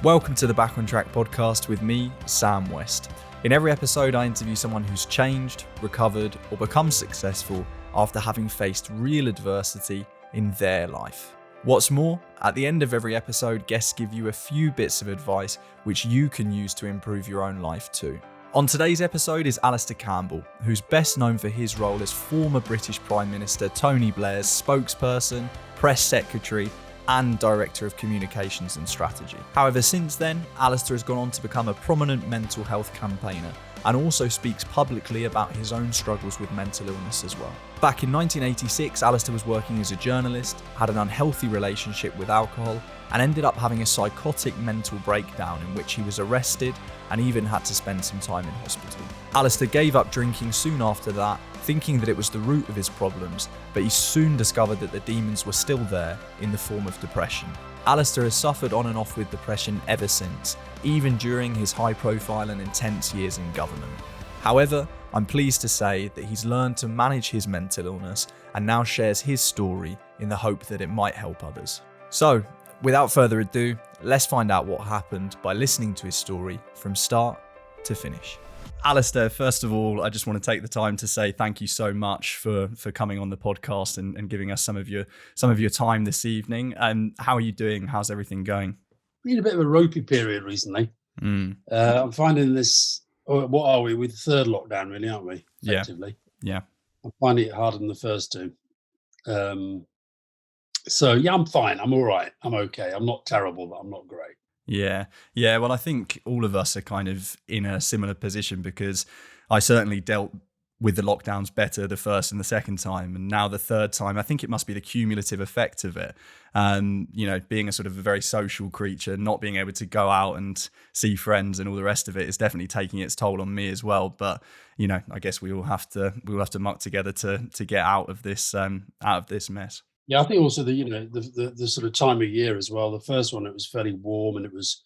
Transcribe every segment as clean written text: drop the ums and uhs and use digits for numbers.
Welcome to the Back on Track podcast with me, Sam West. In every episode, I interview someone who's changed, recovered, or become successful after having faced real adversity in their life. What's more, at the end of every episode, guests give you a few bits of advice which you can use to improve your own life too. On today's episode is Alastair Campbell, who's best known for his role as former British Prime Minister Tony Blair's spokesperson, press secretary, and Director of Communications and Strategy. However, since then, Alastair has gone on to become a prominent mental health campaigner and also speaks publicly about his own struggles with mental illness as well. Back in 1986, Alastair was working as a journalist, had an unhealthy relationship with alcohol, and ended up having a psychotic mental breakdown in which he was arrested and even had to spend some time in hospital. Alastair gave up drinking soon after that, thinking that it was the root of his problems, but he soon discovered that the demons were still there in the form of depression. Alastair has suffered on and off with depression ever since, even during his high-profile and intense years in government. However, I'm pleased to say that he's learned to manage his mental illness and now shares his story in the hope that it might help others. So, without further ado, let's find out what happened by listening to his story from start to finish. Alastair, first of all, I just want to take the time to say thank you so much for coming on the podcast and giving us some of your time this evening. How are you doing? How's everything going? Been a bit of a ropey period recently. I'm finding this. What are we? We're the third lockdown, really, aren't we? Effectively. Yeah. I'm finding it harder than the first two. So yeah, I'm fine. I'm all right. I'm okay. I'm not terrible, but I'm not great. Yeah. Well, I think all of us are kind of in a similar position because I certainly dealt with the lockdowns better the first and the second time. And now the third time, I think it must be the cumulative effect of it. Being a sort of a very social creature, not being able to go out and see friends and all the rest of it is definitely taking its toll on me as well. But, I guess we all have to muck together to get out of this mess. Yeah, I think also the sort of time of year as well. The first one, it was fairly warm and it was,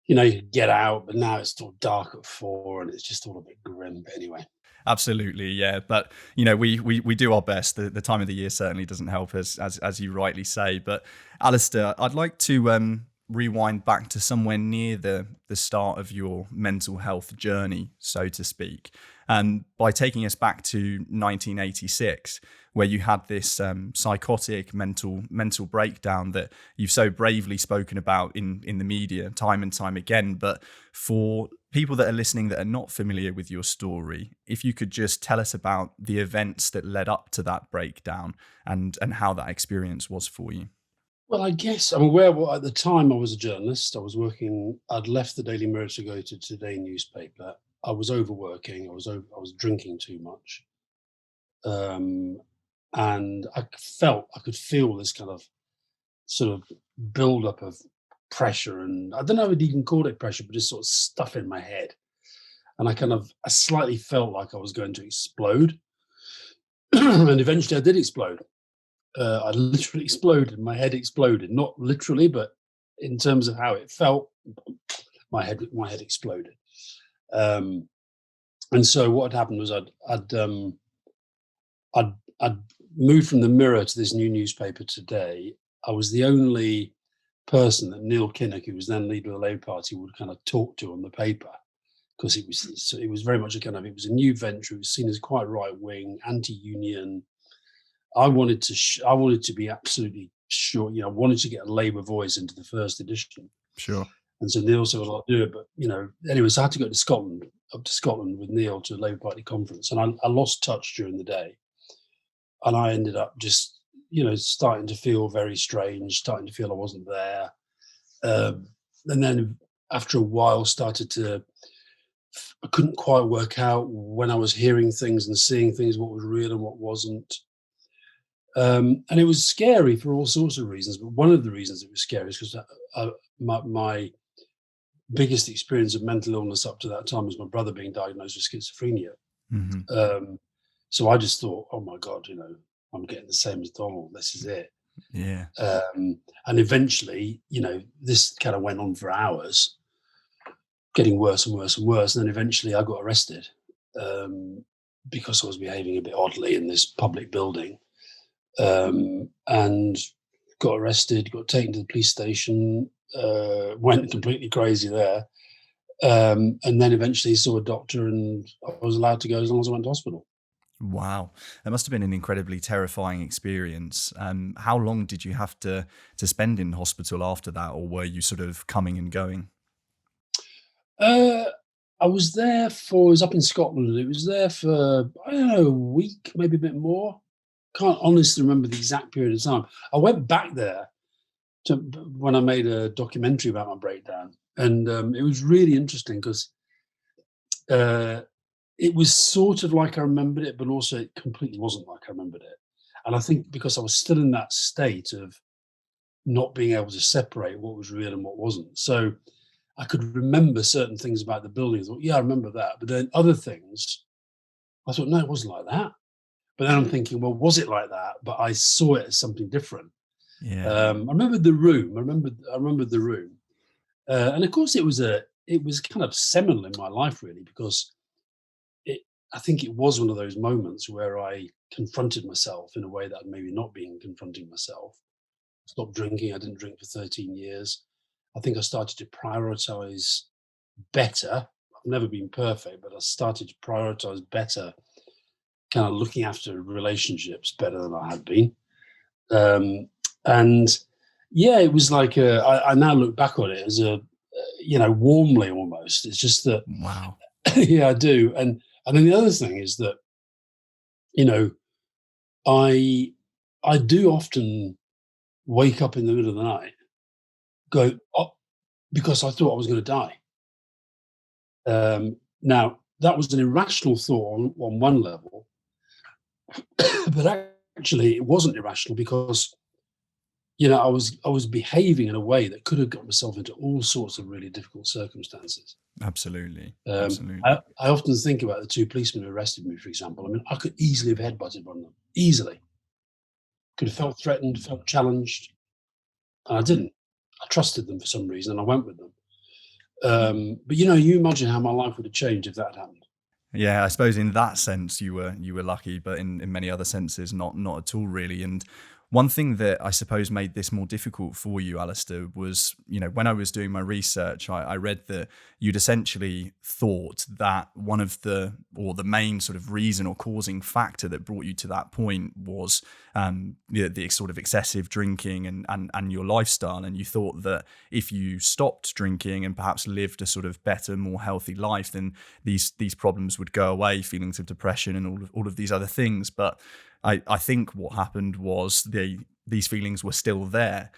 you could get out, but now it's still dark at 4 and it's just all a bit grim. But anyway. Absolutely, yeah. But, we do our best. The time of the year certainly doesn't help us, as you rightly say. But Alastair, I'd like to rewind back to somewhere near the start of your mental health journey, so to speak, by taking us back to 1986, where you had this psychotic mental breakdown that you've so bravely spoken about in the media time and time again. But for people that are listening that are not familiar with your story, if you could just tell us about the events that led up to that breakdown and how that experience was for you. Well, I guess I'm aware. Well, at the time I was a journalist. I was working. I'd left the Daily Mirror to go to Today newspaper. I was overworking. I was drinking too much, and I could feel this kind of sort of build up of pressure, and I don't know if I'd even call it pressure, but just sort of stuff in my head. And I slightly felt like I was going to explode, and eventually I did explode. I literally exploded. My head exploded, not literally, but in terms of how it felt, my head exploded. And so what had happened was I'd moved from the Mirror to this new newspaper Today. I was the only person that Neil Kinnock, who was then leader of the Labour Party, would kind of talk to on the paper, because it was very much it was a new venture. It was seen as quite right wing, anti-union. I wanted to be absolutely sure. I wanted to get a Labour voice into the first edition. Sure. And so Neil said, "Well, I'll do it." But anyway, so I had to go up to Scotland with Neil to a Labour Party conference, and I lost touch during the day, and I ended up just starting to feel very strange, starting to feel I wasn't there, and then after a while I couldn't quite work out when I was hearing things and seeing things, what was real and what wasn't. And it was scary for all sorts of reasons, but one of the reasons it was scary is because my biggest experience of mental illness up to that time was my brother being diagnosed with schizophrenia. Mm-hmm. So I just thought, oh my God, I'm getting the same as Donald. This is it. Yeah. And eventually, this kind of went on for hours, getting worse and worse and worse. And then eventually I got arrested because I was behaving a bit oddly in this public building. And got arrested, got taken to the police station, went completely crazy there. And then eventually saw a doctor, and I was allowed to go as long as I went to hospital. Wow, that must have been an incredibly terrifying experience. How long did you have to spend in hospital after that, or were you sort of coming and going? Uh, I was there for, I was up in Scotland. It was there for, I don't know, a week, maybe a bit more. Can't honestly remember the exact period of time. I went back there to, when I made a documentary about my breakdown, and it was really interesting because uh, it was sort of like I remembered it, but also it completely wasn't like I remembered it. And I think because I was still in that state of not being able to separate what was real and what wasn't. So I could remember certain things about the building. I thought, yeah, I remember that. But then other things, I thought, no, it wasn't like that. But then I'm thinking, well, was it like that? But I saw it as something different. Yeah, I remembered the room. I remembered the room, and of course, it was kind of seminal in my life, really, because it. I think it was one of those moments where I confronted myself in a way that I'd maybe not been confronting myself. Stopped drinking. I didn't drink for 13 years. I think I started to prioritize better. I've never been perfect, but I started to prioritize better, kind of looking after relationships better than I had been. Um, and yeah, it was like I now look back on it as a, warmly almost. It's just that, wow. yeah, I do. And then the other thing is that, you know, I I do often wake up in the middle of the night, go, oh, because I thought I was going to die. Now, that was an irrational thought on one level, but actually, it wasn't irrational because I was behaving in a way that could have got myself into all sorts of really difficult circumstances. Absolutely, I often think about the two policemen who arrested me, for example. I mean, I could easily have headbutted one of them, easily. Could have felt threatened, felt challenged, and I didn't. I trusted them for some reason, and I went with them. But you imagine how my life would have changed if that had happened. Yeah, I suppose in that sense you were lucky, but in many other senses not at all really. And one thing that I suppose made this more difficult for you, Alistair, was, when I was doing my research, I read that you'd essentially thought that one of the main sort of reason or causing factor that brought you to that point was the sort of excessive drinking and your lifestyle. And you thought that if you stopped drinking and perhaps lived a sort of better, more healthy life, then these problems would go away, feelings of depression and all of these other things. But I think what happened was these feelings were still there.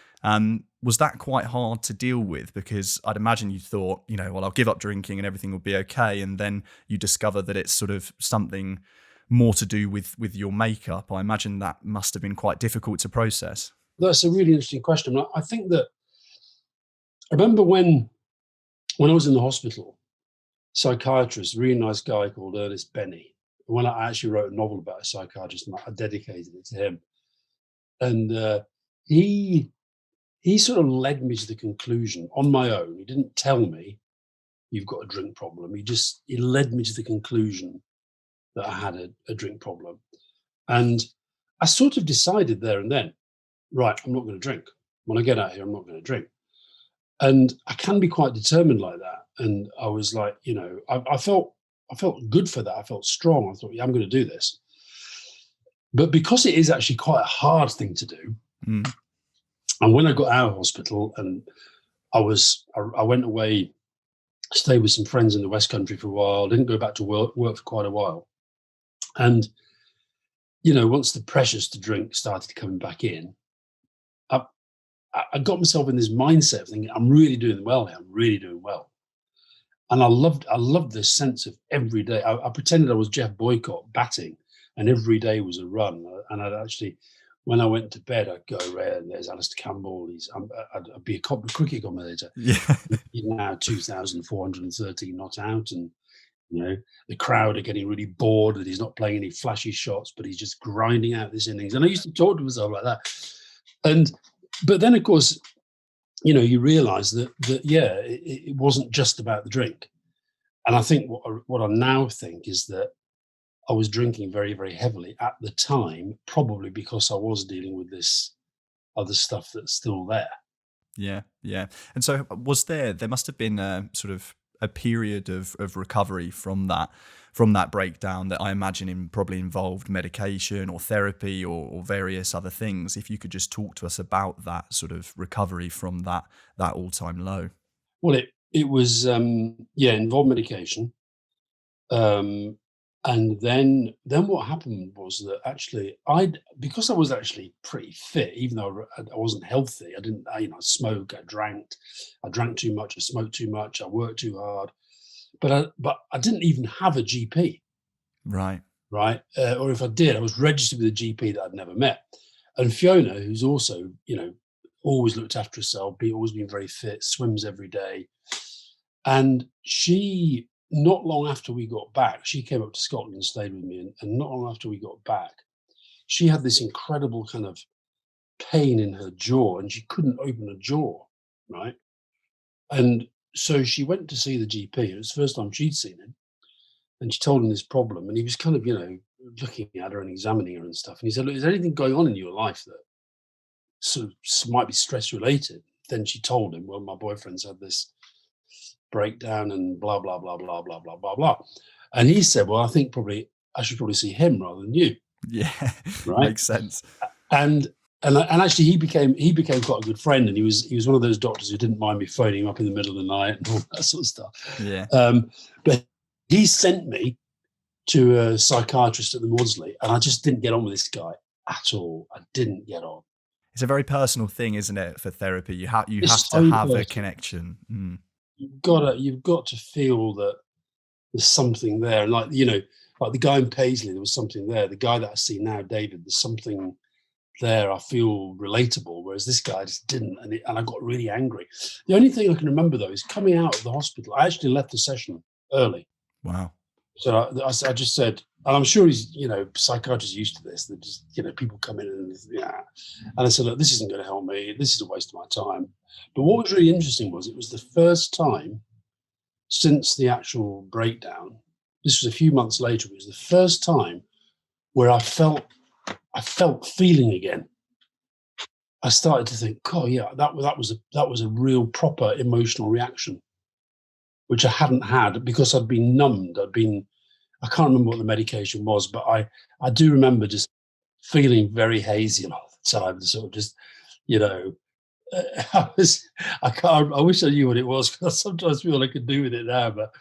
Was that quite hard to deal with? Because I'd imagine you thought, well, I'll give up drinking and everything will be okay. And then you discover that it's sort of something more to do with your makeup. I imagine that must have been quite difficult to process. That's a really interesting question. I think that I remember when I was in the hospital, psychiatrist, a really nice guy called Ernest Benny. When I actually wrote a novel about a psychiatrist, and I dedicated it to him, and he he sort of led me to the conclusion on my own. He didn't tell me you've got a drink problem. He led me to the conclusion that I had a drink problem, and I sort of decided there and then, right, I'm not going to drink. When I get out here, I'm not going to drink. And I can be quite determined like that. And I was like, I felt good for that. I felt strong. I thought, yeah, I'm going to do this. But because it is actually quite a hard thing to do, Mm. and when I got out of hospital and I went away, stayed with some friends in the West Country for a while, didn't go back to work for quite a while. And, once the pressures to drink started coming back in, I, I got myself in this mindset of thinking, I'm really doing well here. I'm really doing well. And I loved this sense of every day. I pretended I was Jeff Boycott batting, and every day was a run. And I'd actually, when I went to bed, I'd go around. There's Alastair Campbell. I'd be a cricket commentator. Yeah. He's now 2,413 not out, and the crowd are getting really bored that he's not playing any flashy shots, but he's just grinding out this innings. And I used to talk to myself like that. And but then, of course, you realize that yeah, it wasn't just about the drink. And I think what I now think is that I was drinking very, very heavily at the time, probably because I was dealing with this other stuff that's still there. Yeah, yeah. And so there must have been a sort of a period of recovery from that breakdown that I imagine probably involved medication or therapy or various other things. If you could just talk to us about that sort of recovery from that all-time low. Well, it was yeah, involved medication. Um, and then what happened was that actually because I was actually pretty fit, even though I wasn't healthy. I didn't, I smoked, I drank too much, I smoked too much, I worked too hard, but I didn't even have a GP, Right. right? Or if I did, I was registered with a GP that I'd never met. And Fiona, who's also, always looked after herself, always been very fit, swims every day, and she, not long after we got back, she came up to Scotland and stayed with me. And not long after we got back, she had this incredible kind of pain in her jaw and she couldn't open her jaw, right? And so she went to see the GP. It was the first time she'd seen him. And she told him this problem. And he was kind of, looking at her and examining her and stuff. And he said, "Look, is there anything going on in your life that sort of might be stress related?" Then she told him, "Well, my boyfriend's had this breakdown and blah blah blah blah blah blah blah blah." And he said, "Well, I think probably I should probably see him rather than you." Yeah, Right. makes sense. And actually he became quite a good friend, and he was one of those doctors who didn't mind me phoning him up in the middle of the night and all that sort of stuff. Yeah. But he sent me to a psychiatrist at the Maudsley, and I just didn't get on with this guy at all. I didn't get on. It's a very personal thing, isn't it, for therapy? You have It's to so have a personal. connection. Mm. You've got to feel that there's something there. And like the guy in Paisley, there was something there. The guy that I see now, David, there's something there. I feel relatable, whereas this guy just didn't. And I got really angry. The only thing I can remember, though, is coming out of the hospital. I actually left the session early. Wow. So I just said, and I'm sure he's, psychiatrists used to this, that just, people come in and, yeah. And I said, "Look, this isn't going to help me. This is a waste of my time." But what was really interesting was it was the first time since the actual breakdown. This was a few months later. It was the first time where I felt feeling again. I started to think, "Oh yeah, that was a real proper emotional reaction, which I hadn't had because I'd been numbed. I can't remember what the medication was, but I do remember just feeling very hazy a lot of the time, sort of just, you know, I wish I knew what it was because I sometimes feel I could do with it now, but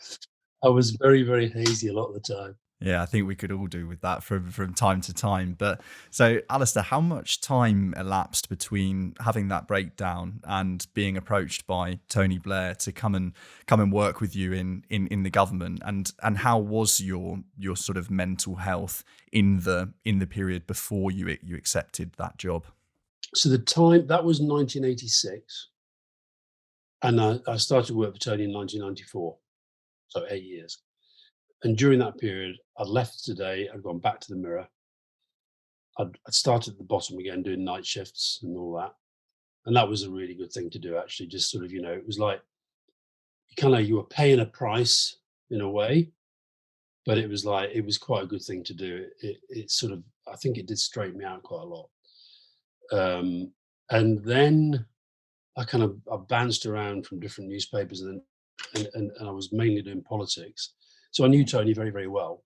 I was very, very hazy a lot of the time. Yeah, I think we could all do with that from time to time. But so, Alistair, how much time elapsed between having that breakdown and being approached by Tony Blair to come and work with you in the government? And how was your sort of mental health in the period before you accepted that job? So the time that was 1986, and I started work for Tony in 1994, so 8 years. And during that period, I'd left today, I'd gone back to the Mirror. I'd started at the bottom again, doing night shifts and all that. And that was a really good thing to do, actually. Just sort of, it was like you were paying a price in a way, but it was quite a good thing to do. It sort of, I think it did straighten me out quite a lot. And then I bounced around from different newspapers, and I was mainly doing politics. So I knew Tony very, very well.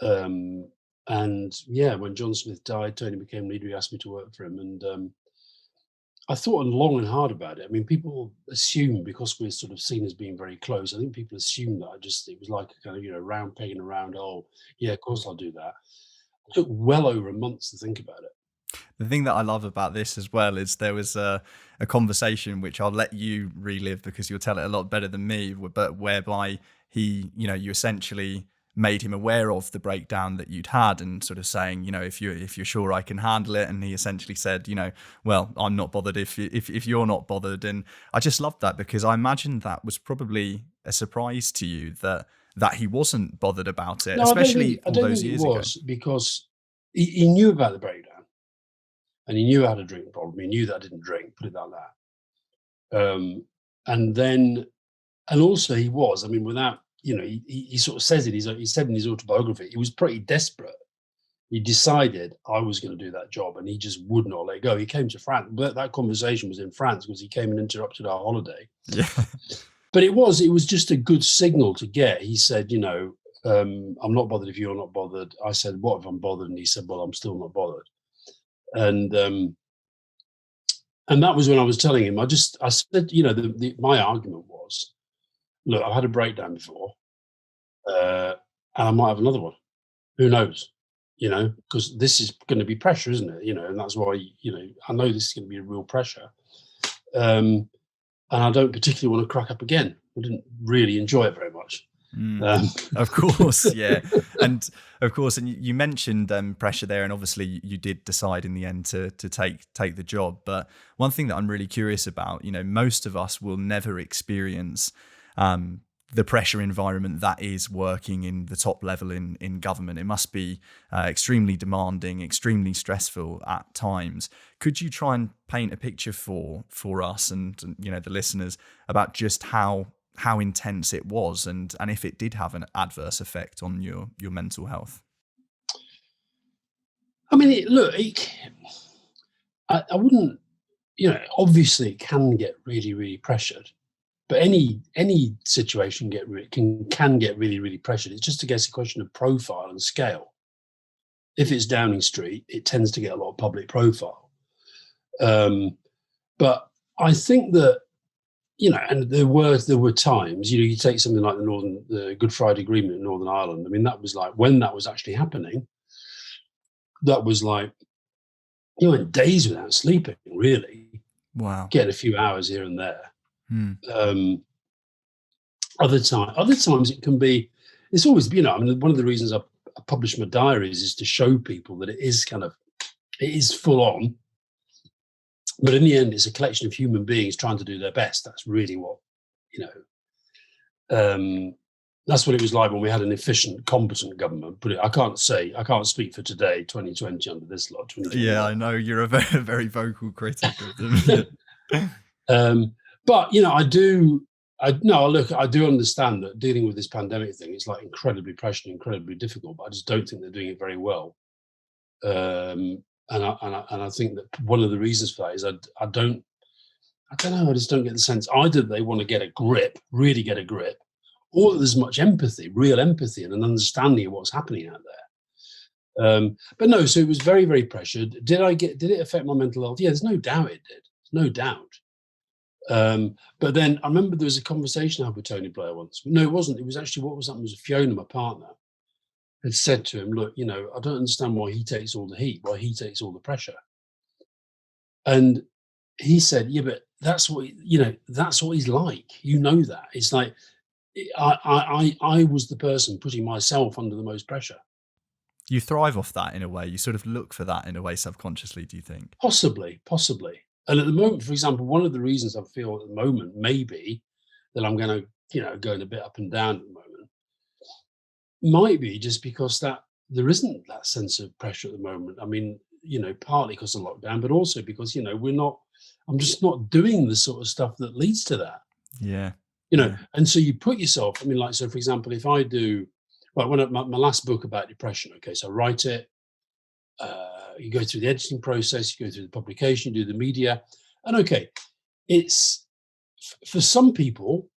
And yeah, when John Smith died, Tony became leader. He asked me to work for him, and I thought long and hard about it. I mean, people assume because we're sort of seen as being very close. I think people assume that it was like a kind of round peg in a round hole. Yeah, of course I'll do that. It took well over a month to think about it. The thing that I love about this as well is there was a conversation which I'll let you relive because you'll tell it a lot better than me, but whereby you essentially made him aware of the breakdown that you'd had and sort of saying, if you're sure I can handle it. And he essentially said, well, I'm not bothered if you're not bothered. And I just loved that because I imagined that was probably a surprise to you that he wasn't bothered about it, No, especially I all don't those think it years ago. was because he knew about the breakdown and he knew I had a drinking problem. He knew that I didn't drink, put it like that. And then, and also he was, I mean, without, he sort of says it, he said in his autobiography, he was pretty desperate. He decided I was going to do that job, and he just would not let go. He came to France, but that conversation was in France because he came and interrupted our holiday. Yeah. But it was just a good signal to get. He said, I'm not bothered if you're not bothered. I said, what if I'm bothered? And he said, well, I'm still not bothered. And that was when I was telling him, I said, my argument was, look, I've had a breakdown before, and I might have another one. Who knows? Because this is going to be pressure, isn't it? And that's why, I know this is going to be a real pressure. And I don't particularly want to crack up again. I didn't really enjoy it very much. Of course, yeah. And of course, and you mentioned pressure there, and obviously you did decide in the end to take the job. But one thing that I'm really curious about, most of us will never experience the pressure environment that is working in the top level in government. It must be extremely demanding, extremely stressful at times. Could you try and paint a picture for us and the listeners about just how intense it was, and if it did have an adverse effect on your mental health? I mean, I wouldn't, obviously it can get really, really pressured, but any situation can get really, really pressured. It's just, I guess, a question of profile and scale. If it's Downing Street, it tends to get a lot of public profile. But I think that, and there were times, you take something like the Good Friday Agreement in Northern Ireland. I mean, that was like, when that was actually happening, that was like, you went days without sleeping, really. Wow. Getting a few hours here and there. Other times it can be, it's always, one of the reasons I publish my diaries is to show people that it is full on. But in the end, it's a collection of human beings trying to do their best. That's really what, that's what it was like when we had an efficient, competent government. But I can't speak for today, 2020, under this lot. Yeah, I know you're a very, very vocal critic of them. But I do understand that dealing with this pandemic thing is like incredibly pressuring, incredibly difficult. But I just don't think they're doing it very well. And I think that one of the reasons for that is I don't know. I just don't get the sense either they want to get a grip, really get a grip, or there's much empathy, real empathy, and an understanding of what's happening out there. But no, so it was very, very pressured. Did it affect my mental health? Yeah, there's no doubt it did. No doubt. But then I remember there was a conversation I had with Tony Blair once. No, it wasn't. It was actually what was happening was Fiona, my partner, had said to him, look, I don't understand why he takes all the heat, why he takes all the pressure. And he said, yeah, but that's what he's like. That. It's like, I was the person putting myself under the most pressure. You thrive off that in a way. You sort of look for that in a way subconsciously, do you think? Possibly. And at the moment, for example, one of the reasons I feel at the moment maybe that I'm going to, going a bit up and down at the moment, might be just because that there isn't that sense of pressure at the moment. I mean, partly because of lockdown, but also because, I'm just not doing the sort of stuff that leads to that. Yeah. And so you put yourself, so for example, if I do, when my last book about depression, okay, so I write it, you go through the editing process, you go through the publication, you do the media, and okay, it's, for some people,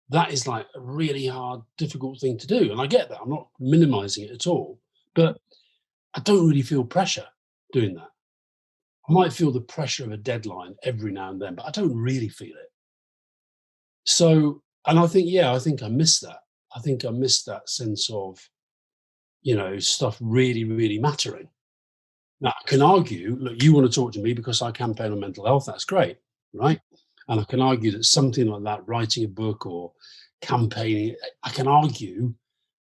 that is like a really hard, difficult thing to do. And I get that. I'm not minimizing it at all. But I don't really feel pressure doing that. I might feel the pressure of a deadline every now and then, but I don't really feel it. So, and I think I miss that. I think I miss that sense of, stuff really, really mattering. Now, I can argue, look, you want to talk to me because I campaign on mental health. That's great, right? And I can argue that something like that, writing a book or campaigning, I can argue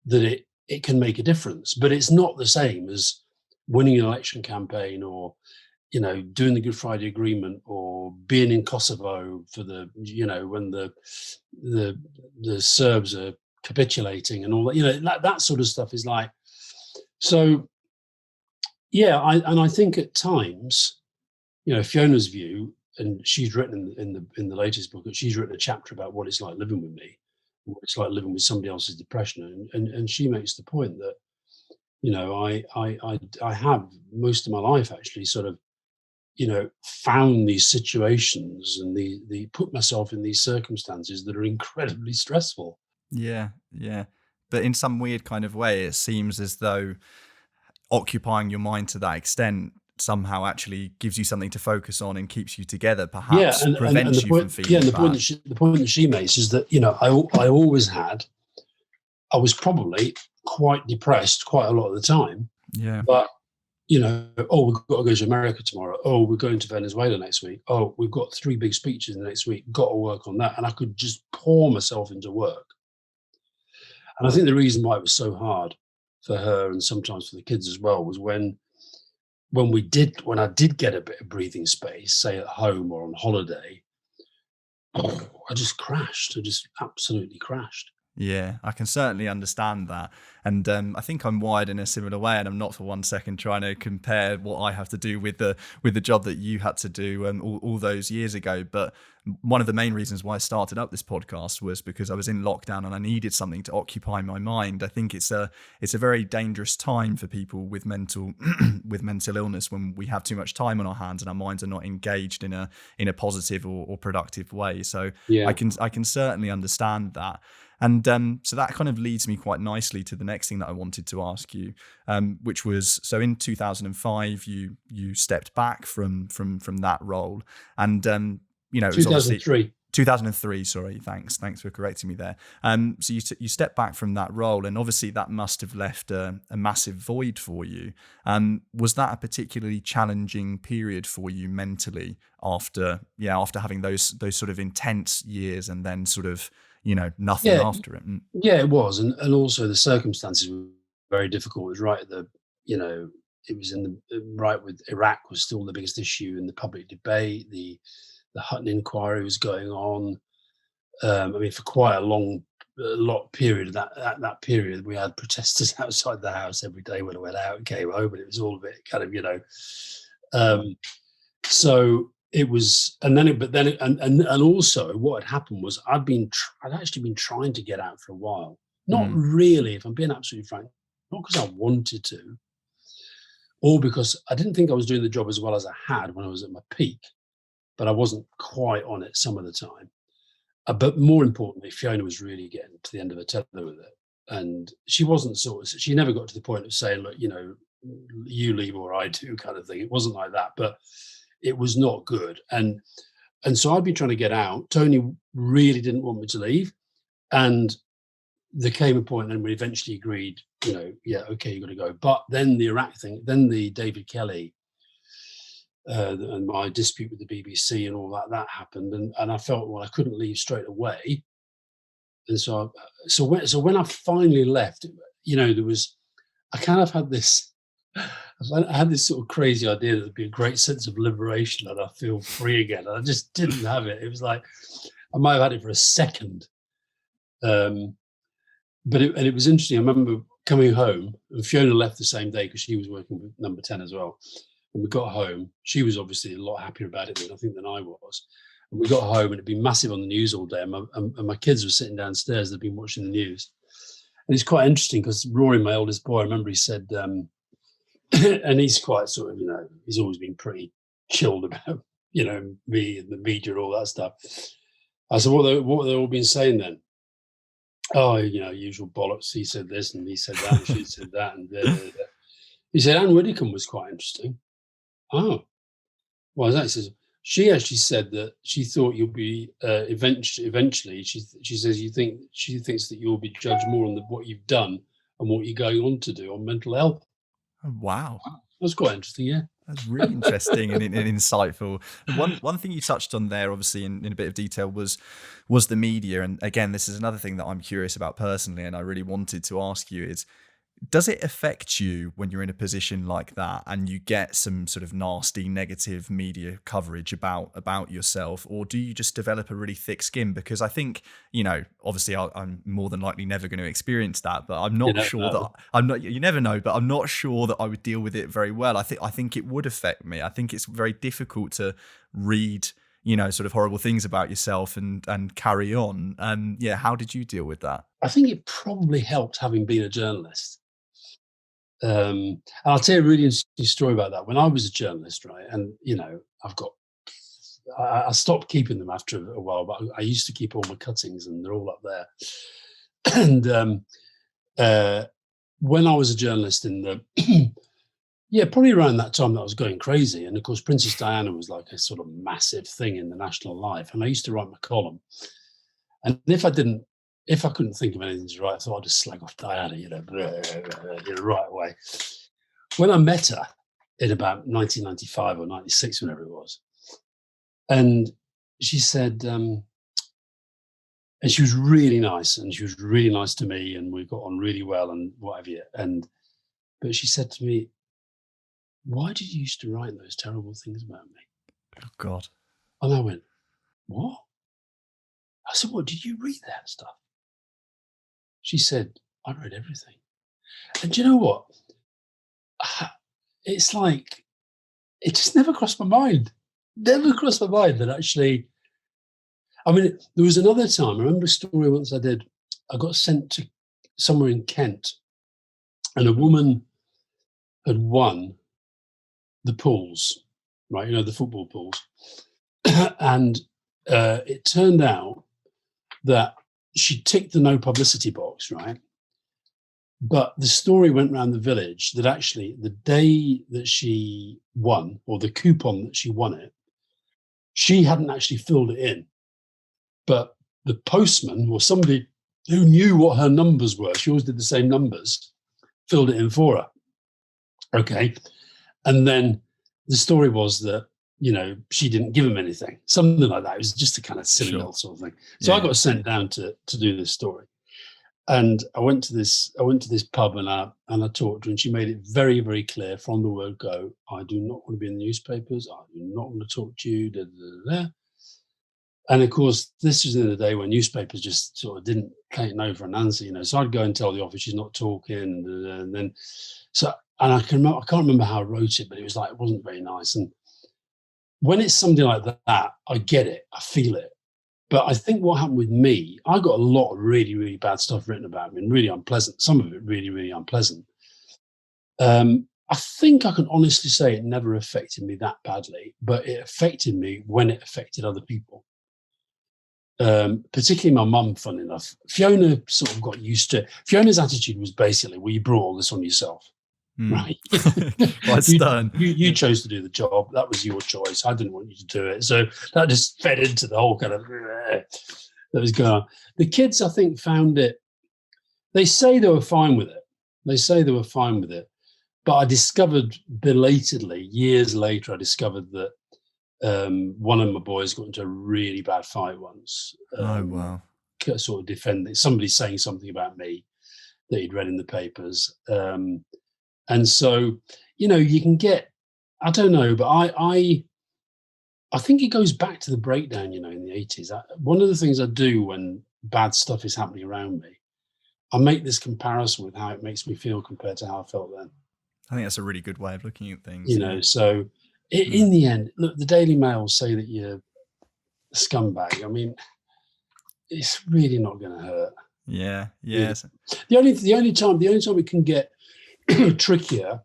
that it can make a difference, but it's not the same as winning an election campaign or, doing the Good Friday Agreement or being in Kosovo for the, when the Serbs are capitulating and all that, that sort of stuff is like, so, yeah, I think at times, Fiona's view, and she's written in the latest book, she's written a chapter about what it's like living with me, what it's like living with somebody else's depression, and she makes the point that You know, I have most of my life actually sort of, found these situations and the put myself in these circumstances that are incredibly stressful. Yeah, yeah. But in some weird kind of way, it seems as though occupying your mind to that extent somehow actually gives you something to focus on and keeps you together, Yeah, perhaps and prevents the you from point, yeah, feeling and bad. the point that she makes is that I always had, I was probably quite depressed quite a lot of the time, Yeah. but oh, we've got to go to America tomorrow. Oh, we're going to Venezuela next week. Oh, we've got 3 big speeches the next week. Got to work on that, and I could just pour myself into work. And I think the reason why it was so hard for her and sometimes for the kids as well was when I did get a bit of breathing space, say at home or on holiday, I just crashed. I just absolutely crashed. Yeah, I can certainly understand that. And I think I'm wired in a similar way, and I'm not for one second trying to compare what I have to do with the job that you had to do all those years ago. But one of the main reasons why I started up this podcast was because I was in lockdown and I needed something to occupy my mind. I think it's a very dangerous time for people with mental with mental illness when we have too much time on our hands and our minds are not engaged in a positive or productive way. So Yeah. I can certainly understand that. And so that kind of leads me quite nicely to the next thing that I wanted to ask you, which was, so in 2005 you stepped back from that role, and it was obviously 2003. 2003. Sorry, thanks for correcting me there. So you stepped back from that role, and obviously that must have left a massive void for you. Was that a particularly challenging period for you mentally after having those sort of intense years and then sort of nothing Yeah, after it? yeah, it was, and also the circumstances were very difficult. It was right at the, you know, it was in the right with Iraq was still the biggest issue in the public debate. The Hutton inquiry was going on. I mean, for quite a lot period of that period, we had protesters outside the house every day when I went out and came home, and it was all a bit kind of, Um, so it was, and then, and also what had happened was I'd actually been trying to get out for a while. Not Mm, really, if I'm being absolutely frank, not because I wanted to, or because I didn't think I was doing the job as well as I had when I was at my peak, but I wasn't quite on it some of the time. But more importantly, Fiona was really getting to the end of her tether with it. And she wasn't she never got to the point of saying, look, you leave or I do kind of thing. It wasn't like that, but it was not good. And so I'd been trying to get out. Tony really didn't want me to leave. And there came a point and we eventually agreed, yeah, okay, you've got to go. But then the Iraq thing, then the David Kelly and my dispute with the BBC and all that happened, and I felt, well, I couldn't leave straight away, and so when I finally left, there was, I kind of had this, I had this sort of crazy idea that there'd be a great sense of liberation and I feel free again, and I just didn't have it. It was like I might have had it for a second, um, and it was interesting. I remember coming home, and Fiona left the same day because she was working with Number 10 as well. When we got home, she was obviously a lot happier about it than I was. And we got home and it'd been massive on the news all day. And my kids were sitting downstairs, they'd been watching the news. And it's quite interesting because Rory, my oldest boy, I remember he said, and he's quite sort of, he's always been pretty chilled about, me and the media and all that stuff. I said, what have they all been saying then? Oh, usual bollocks. He said this and he said that and she said that. And he said, Anne Widdecombe was quite interesting. Oh, well, that says she actually said that she thought you'll be eventually. She says she thinks that you'll be judged more on what you've done and what you're going on to do on mental health. wow. That's quite interesting, yeah. That's really interesting and insightful. One thing you touched on there, obviously in a bit of detail, was the media. And again, this is another thing that I'm curious about personally, and I really wanted to ask you is, does it affect you when you're in a position like that and you get some sort of nasty negative media coverage about yourself, or do you just develop a really thick skin? Because I think, obviously I'm more than likely never going to experience that, but I'm not sure that I'm not, you never know, but I'm not sure that I would deal with it very well. I think it would affect me. I think it's very difficult to read, sort of horrible things about yourself and carry on. How did you deal with that? I think it probably helped having been a journalist. And I'll tell you a really interesting story about that. When I was a journalist, right, and I stopped keeping them after a while, but I used to keep all my cuttings, and they're all up there. And when I was a journalist in the probably around that time that I was going crazy, and of course Princess Diana was like a sort of massive thing in the national life, and I used to write my column, and if I couldn't think of anything to write, I thought I'd just slag off Diana, right away. When I met her in about 1995 or 96, whenever it was, and she said, and she was really nice, and she was really nice to me, and we got on really well, and whatever. But she said to me, "Why did you used to write those terrible things about me?" Oh God. And I went, "What?" I said, "What, did you read that stuff?" She said, "I read everything." And do you know what? It's like, it just never crossed my mind. Never crossed my mind that actually, I mean, there was another time, I remember a story once I got sent to somewhere in Kent, and a woman had won the pools, right? The football pools. And it turned out that she ticked the no publicity box, right? But the story went around the village that actually the day that she won, or the coupon that she won it, she hadn't actually filled it in. But the postman, or somebody who knew what her numbers were, she always did the same numbers, filled it in for her. Okay. And then the story was that, she didn't give him anything, something like that. It was just a kind of silly little sort of thing. So I got sent down to do this story. And I went to this pub, and I talked to her, and she made it very, very clear from the word go, "I do not want to be in the newspapers. I do not want to talk to you." Da, da, da, da. And of course, this was in the day when newspapers just sort of didn't take no for an answer, So I'd go and tell the office she's not talking, and then I can't remember how I wrote it, but it was like, it wasn't very nice. And when it's something like that, I get it, I feel it. But I think what happened with me, I got a lot of really, really bad stuff written about me, and really unpleasant. Some of it really, really unpleasant. I think I can honestly say it never affected me that badly, but it affected me when it affected other people. Particularly my mum, fun enough. Fiona sort of got used to it. Fiona's attitude was basically, well, you brought all this on yourself. Right. Quite stern. You chose to do the job. That was your choice. I didn't want you to do it. So that just fed into the whole kind of that was going on. The kids, I think, found it. They say they were fine with it. But I discovered belatedly, years later, that one of my boys got into a really bad fight once. Oh, wow. Sort of defending somebody saying something about me that he'd read in the papers. And so, you can get, I don't know, but I think it goes back to the breakdown, in the 80s. One of the things I do when bad stuff is happening around me, I make this comparison with how it makes me feel compared to how I felt then. I think that's a really good way of looking at things. So in the end, look, the Daily Mail say that you're a scumbag. I mean, it's really not going to hurt. Yeah. Yes. The only time it can get trickier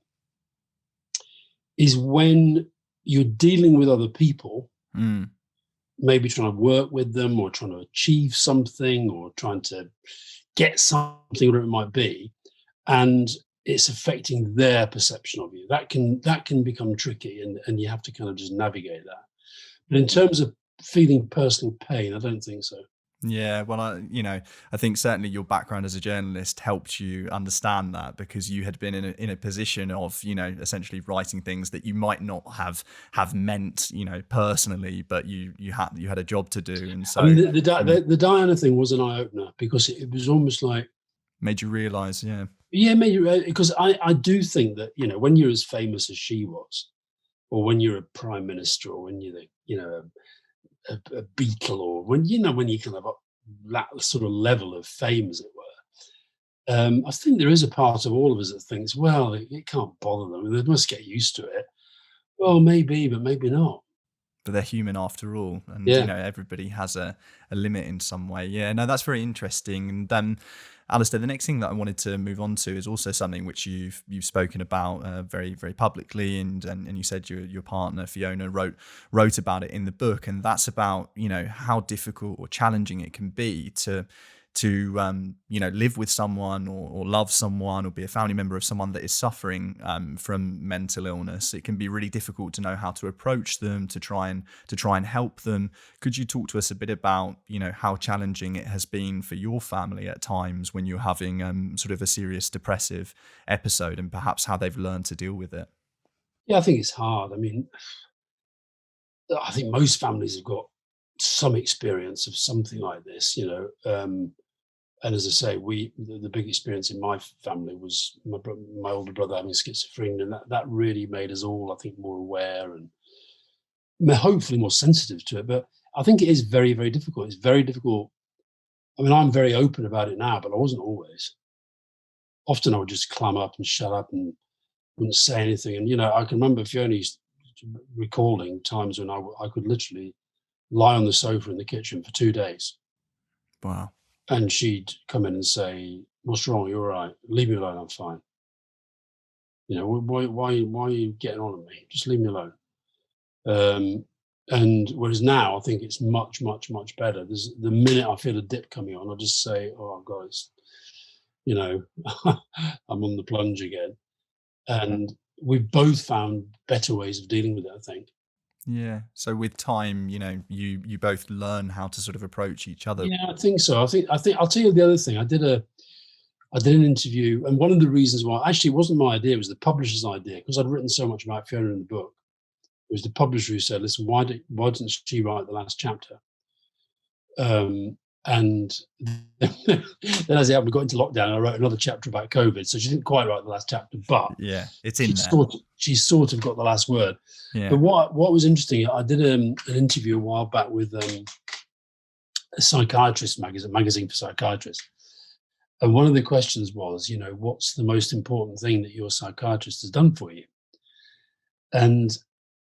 is when you're dealing with other people, maybe trying to work with them, or trying to achieve something, or trying to get something, whatever it might be, and it's affecting their perception of you. That can become tricky, and you have to kind of just navigate that. But in terms of feeling personal pain, I don't think so. Yeah, well, I think certainly your background as a journalist helped you understand that, because you had been in a position of, essentially writing things that you might not have meant, personally, but you had a job to do, and so. I mean, the Diana thing was an eye opener, because it was almost like made you realise, yeah. Yeah, made you, because I do think that when you're as famous as she was, or when you're a prime minister, or when you're a Beatle, or when you kind of up that sort of level of fame, as it were. I think there is a part of all of us that thinks, well, it can't bother them, they must get used to it. Well, maybe, but maybe not. But they're human after all, and Yeah. everybody has a limit in some way. Yeah, no, that's very interesting. And Alistair, the next thing that I wanted to move on to is also something which you've spoken about very very publicly, and you said your partner Fiona wrote about it in the book, and that's about how difficult or challenging it can be to live with someone or love someone or be a family member of someone that is suffering from mental illness. It can be really difficult to know how to approach them, to try and help them. Could you talk to us a bit about how challenging it has been for your family at times when you're having sort of a serious depressive episode, and perhaps how they've learned to deal with it? Yeah, I think it's hard. I mean, I think most families have got some experience of something like this, and as I say, the big experience in my family was my older brother having schizophrenia, and that really made us all, I think, more aware and hopefully more sensitive to it. But I think it is very, very difficult. It's very difficult. I mean, I'm very open about it now, but I wasn't always. Often I would just clam up and shut up and wouldn't say anything. And I can remember Fiona recalling times when I could literally lie on the sofa in the kitchen for 2 days, Wow. and she'd come in and say, "What's wrong? You're all right. Leave me alone. I'm fine. Why are you getting on at me? Just leave me alone." Um, and whereas now I think it's much, much, much better. There's the minute I feel a dip coming on, I just say, "Oh God, you know, I'm on the plunge again." And we've both found better ways of dealing with it, I think. Yeah. So with time, you both learn how to sort of approach each other. Yeah, I think so. I think I'll tell you the other thing. I did an interview, and one of the reasons why actually it wasn't my idea, it was the publisher's idea, because I'd written so much about Fiona in the book. It was the publisher who said, "Listen, why didn't she write the last chapter?" And then as it happened, we got into lockdown, and I wrote another chapter about COVID. So she didn't quite write the last chapter, but Yeah, it's in there. She sort of got the last word. Yeah. But what was interesting, I did an interview a while back with a psychiatrist magazine for psychiatrists. And one of the questions was, what's the most important thing that your psychiatrist has done for you? And,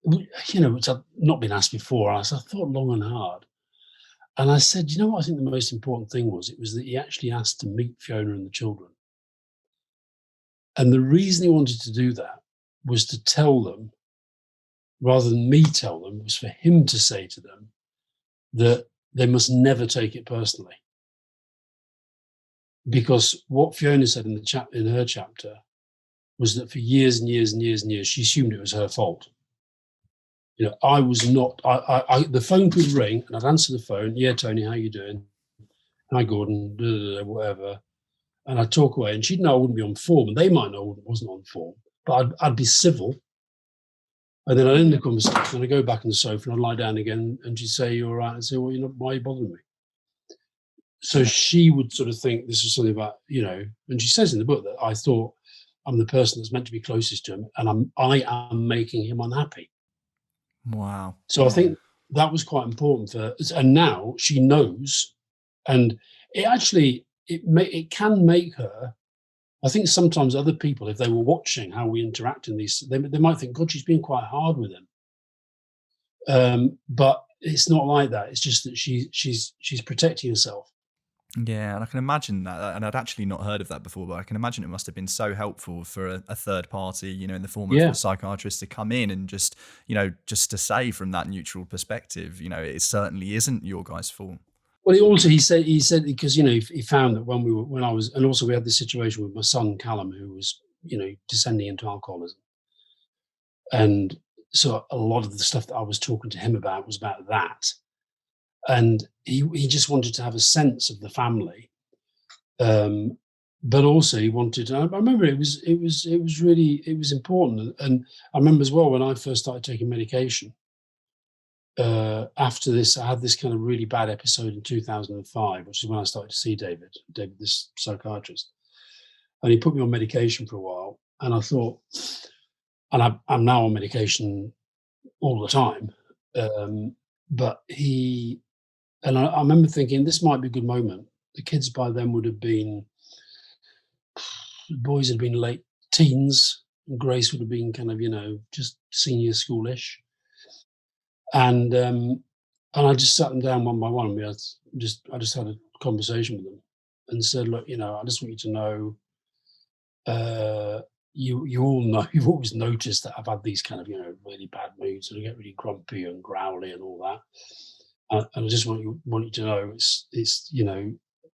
which I've not been asked before. I thought long and hard. And I said, you know what I think the most important thing was? It was that he actually asked to meet Fiona and the children. And the reason he wanted to do that was to tell them, rather than me tell them, was for him to say to them that they must never take it personally. Because what Fiona said in her chapter was that for years and years and years and years, she assumed it was her fault. I was not. The phone could ring, and I'd answer the phone. "Yeah, Tony, how you doing? Hi, Gordon." Blah, blah, blah, whatever. And I'd talk away, and she'd know I wouldn't be on form, and they might know I wasn't on form. But I'd be civil, and then I'd end the conversation, and I'd go back on the sofa, and I'd lie down again, and she'd say, "You all right?" I'd say, "Well, why are you bothering me?" So she would sort of think this was something about, and she says in the book that I thought I'm the person that's meant to be closest to him, and I am making him unhappy. Wow. So I think that was quite important for her. And now she knows, and it can make her. I think sometimes other people, if they were watching how we interact in these, they might think, "God, she's being quite hard with him." But it's not like that. It's just that she's protecting herself. Yeah, and I can imagine that, and I'd actually not heard of that before, but I can imagine it must have been so helpful for a third party, in the form of Yeah. a psychiatrist to come in and just to say from that neutral perspective, it certainly isn't your guys' fault. Well, he said because he found that when I was, and also we had this situation with my son Callum, who was descending into alcoholism, and so a lot of the stuff that I was talking to him about was about that, and he just wanted to have a sense of the family, but also he wanted. I remember it was important, and I remember as well when I first started taking medication. After this, I had this kind of really bad episode in 2005, which is when I started to see David, this psychiatrist, and he put me on medication for a while, and I thought, and I'm now on medication all the time, but I remember thinking this might be a good moment. The kids by then would have been, the boys had been late teens, and Grace would have been kind of, just senior schoolish. And I just sat them down one by one. I just had a conversation with them and said, look, I just want you to know, you all know, you've always noticed that I've had these kind of, really bad moods, and I get really grumpy and growly and all that. And I just want you to know, it's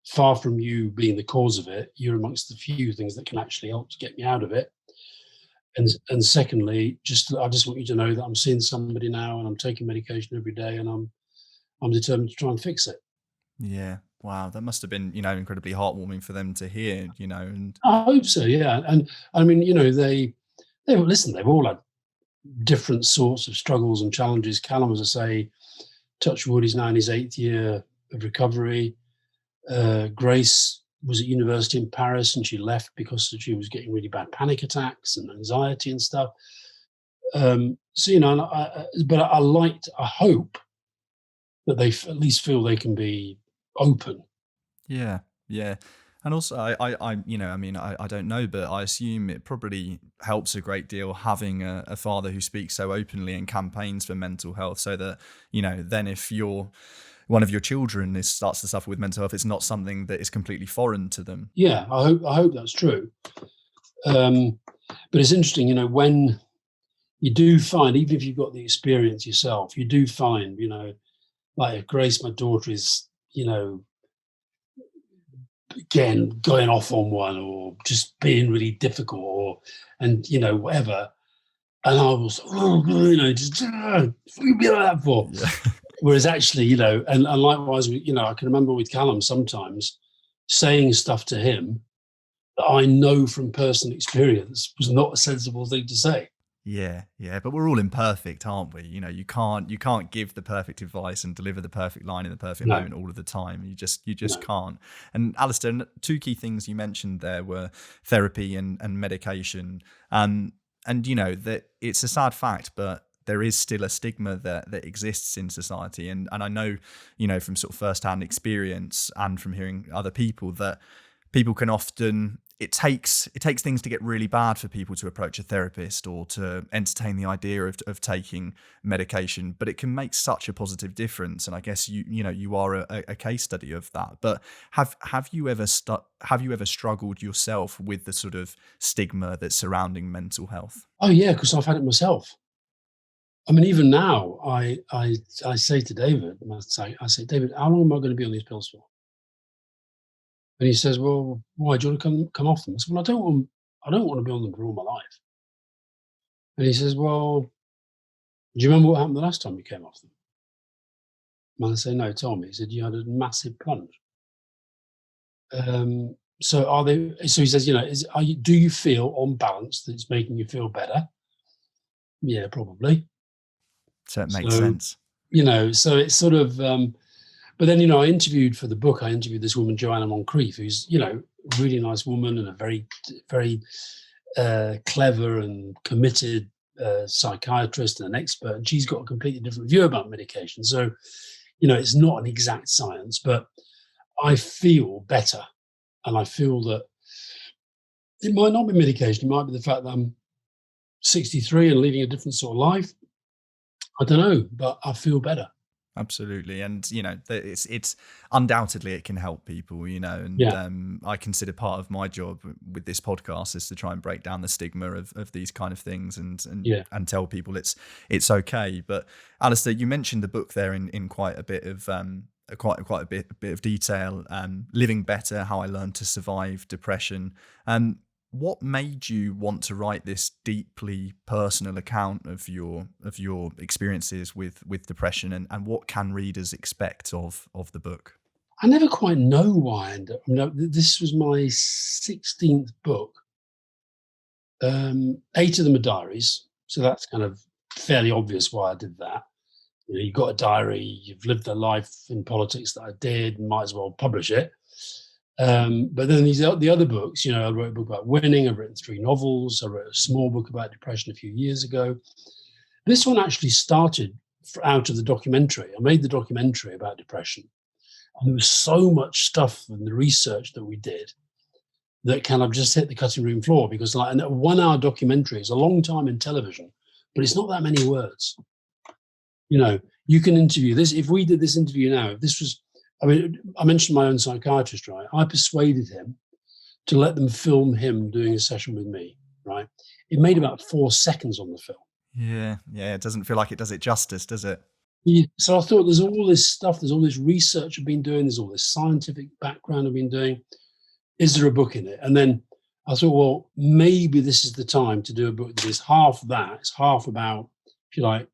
far from you being the cause of it. You're amongst the few things that can actually help to get me out of it. And secondly, I just want you to know that I'm seeing somebody now, and I'm taking medication every day, and I'm determined to try and fix it. Yeah. Wow. That must have been, incredibly heartwarming for them to hear, and I hope so, yeah. And I mean, they've all had different sorts of struggles and challenges. Callum, as I say, touch wood, he's now in his 8th year of recovery. Grace was at university in Paris, and she left because she was getting really bad panic attacks and anxiety and stuff. But I hope that they at least feel they can be open. yeah, yeah. And also, I don't know, but I assume it probably helps a great deal having a father who speaks so openly and campaigns for mental health, so that, then if one of your children starts to suffer with mental health, it's not something that is completely foreign to them. Yeah, I hope that's true. But it's interesting, when you do find, even if you've got the experience yourself, you do find, like Grace, my daughter, is, again, going off on one, or just being really difficult, and whatever. And I was, just what you be like that for? Yeah. Whereas actually, and likewise, I can remember with Callum sometimes saying stuff to him that I know from personal experience was not a sensible thing to say. Yeah, yeah, but we're all imperfect, aren't we? You can't give the perfect advice and deliver the perfect line in the perfect No, moment all of the time. You just no. can't. And Alastair, two key things you mentioned there were therapy and medication. And that it's a sad fact, but there is still a stigma that exists in society. And I know, from sort of firsthand experience and from hearing other people, that people can often, it takes things to get really bad for people to approach a therapist or to entertain the idea of taking medication, but it can make such a positive difference. And I guess you are a case study of that. But have you ever struggled yourself with the sort of stigma that's surrounding mental health? Oh yeah, because I've had it myself. I mean, even now, I say to David, I say, David, how long am I going to be on these pills for? And he says, well, why do you want to come off them? I said, well, I don't want to be on them for all my life. And he says, well, do you remember what happened the last time you came off them? And I say, no, tell me. He said, you had a massive plunge. So are they? So he says, do you feel on balance that it's making you feel better? Yeah, probably. So it makes So sense. so it's sort of. But then I interviewed for the book. I interviewed this woman, Joanna Moncrief, who's a really nice woman and a very, very clever and committed psychiatrist and an expert. And she's got a completely different view about medication. So it's not an exact science, but I feel better. And I feel that it might not be medication. It might be the fact that I'm 63 and leading a different sort of life. I don't know, but I feel better. Absolutely. And it's undoubtedly it can help people, and Yeah. I consider part of my job with this podcast is to try and break down the stigma of these kind of things Yeah. and tell people it's okay. But Alastair, you mentioned the book there in quite a bit of quite a bit of detail, Living Better: How I Learned to Survive Depression. What made you want to write this deeply personal account of your experiences with depression, and what can readers expect of the book? I never quite know why I ended up. This was my 16th book. 8 of them are diaries, so that's kind of fairly obvious why I did that. You've got a diary, you've lived a life in politics that I did, might as well publish it. But then the other books, I wrote a book about winning, I've written 3 novels, I wrote a small book about depression a few years ago. This one actually started out of the documentary. I made the documentary about depression, and there was so much stuff in the research that we did that kind of just hit the cutting room floor, because like a 1 hour documentary is a long time in television, but it's not that many words. You can interview this. If we did this interview now, if this was, I mean, I mentioned my own psychiatrist, right? I persuaded him to let them film him doing a session with me, right? It made about 4 seconds on the film. Yeah. It doesn't feel like it does it justice, does it? So I thought, there's all this stuff, there's all this research I've been doing, there's all this scientific background I've been doing. Is there a book in it? And then I thought, well, maybe this is the time to do a book that is half that. It's half about, if you like,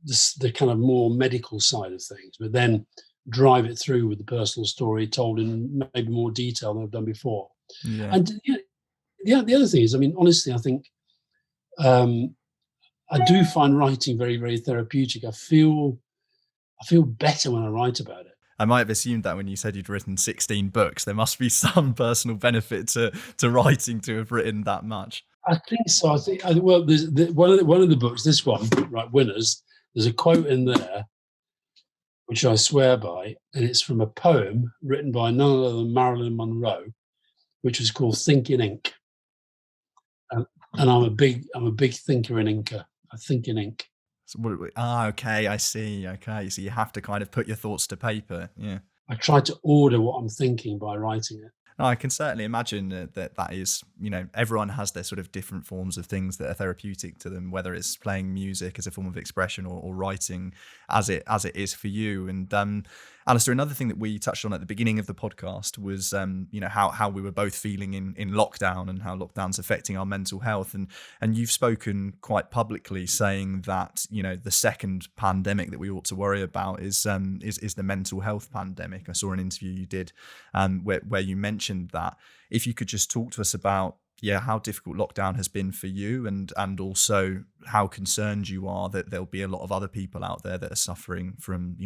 the kind of more medical side of things, but then drive it through with the personal story told in maybe more detail than I've done before. Yeah. And the other thing is, I mean, honestly, I think I do find writing very, very therapeutic. I feel better when I write about it. I might have assumed that when you said you'd written 16 books, there must be some personal benefit to writing to have written that much. I think so. Well, there's one of the books, this one, right, Winners, there's a quote in there which I swear by, and it's from a poem written by none other than Marilyn Monroe, which was called "Think in Ink." And I'm a big thinker in inker. I think in ink. Okay, I see. Okay, so you have to kind of put your thoughts to paper. Yeah. I try to order what I'm thinking by writing it. No, I can certainly imagine that is, everyone has their sort of different forms of things that are therapeutic to them, whether it's playing music as a form of expression or writing as it is for you. And Alastair, another thing that we touched on at the beginning of the podcast was, how we were both feeling in lockdown and how lockdown's affecting our mental health. And you've spoken quite publicly saying that, the second pandemic that we ought to worry about is the mental health pandemic. I saw an interview you did where you mentioned that. If you could just talk to us about how difficult lockdown has been for you, and also how concerned you are that there'll be a lot of other people out there that are suffering from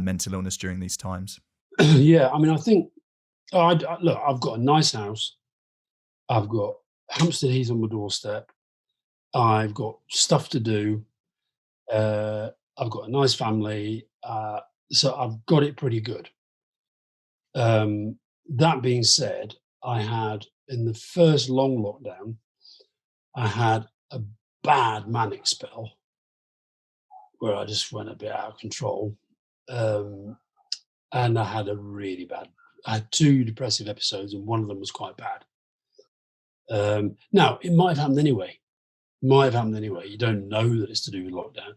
mental illness during these times. Yeah, I mean, I think look, I've got a nice house, I've got Hampstead Heath on my doorstep, I've got stuff to do, I've got a nice family, so I've got it pretty good. That being said, I had, in the first long lockdown, I had a bad manic spell where I just went a bit out of control. And I had I had 2 depressive episodes, and one of them was quite bad. Now, it might have happened anyway. You don't know that it's to do with lockdown.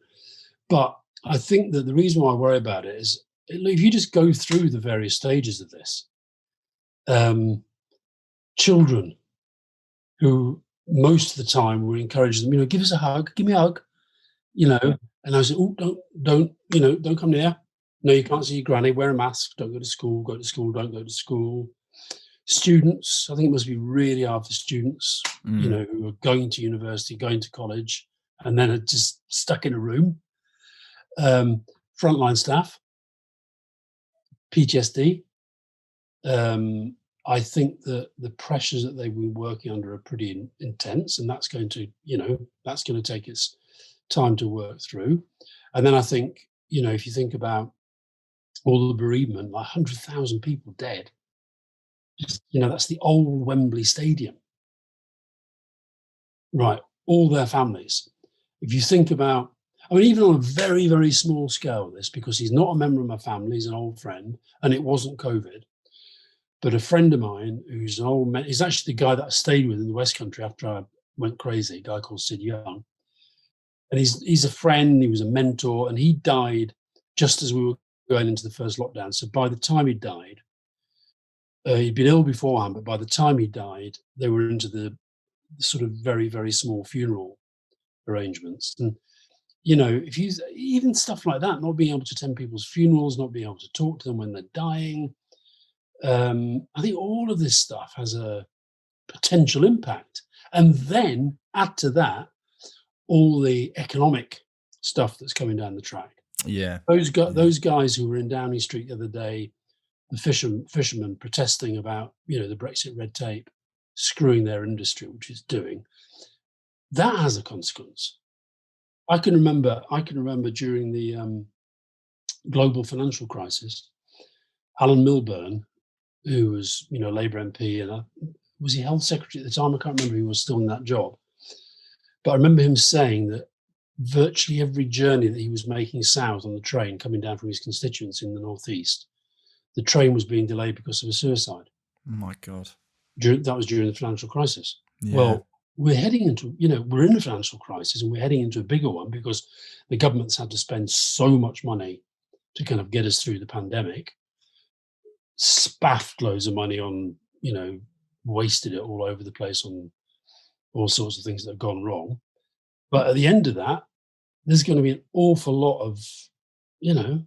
But I think that the reason why I worry about it is, if you just go through the various stages of this, children who most of the time were encouraging them, give us a hug, give me a hug, and I said, oh, don't come near. No, you can't see your granny, wear a mask, don't go to school, don't go to school. Students, I think it must be really hard for students, who are going to university, going to college, and then are just stuck in a room. Frontline staff, PTSD. I think that the pressures that they've been working under are pretty intense, and that's going to take its time to work through. And then I think, if you think about all the bereavement, like 100,000 people dead, that's the old Wembley Stadium, right? All their families. If you think about, I mean, even on a very, very small scale, this, because he's not a member of my family, he's an old friend, and it wasn't COVID. But a friend of mine who's an old man, he's actually the guy that I stayed with in the West Country after I went crazy, a guy called Sid Young. And he's a friend, he was a mentor, and he died just as we were going into the first lockdown. So by the time he died, he'd been ill beforehand, but by the time he died, they were into the sort of very, very small funeral arrangements. And, if you, even stuff like that, not being able to attend people's funerals, not being able to talk to them when they're dying, I think all of this stuff has a potential impact. And then add to that all the economic stuff that's coming down the track. Yeah. Those guys who were in Downing Street the other day, the fishermen protesting about, the Brexit red tape screwing their industry, which it's doing, that has a consequence. I can remember during the global financial crisis, Alan Milburn, who was, Labour MP, and was he health secretary at the time? I can't remember. He was still in that job. But I remember him saying that virtually every journey that he was making south on the train coming down from his constituents in the northeast, the train was being delayed because of a suicide. Oh my God. That was during the financial crisis. Yeah. Well, we're heading into, we're in a financial crisis and we're heading into a bigger one because the government's had to spend so much money to kind of get us through the pandemic, spaffed loads of money on, wasted it all over the place on all sorts of things that have gone wrong. But at the end of that, there's going to be an awful lot of, you know,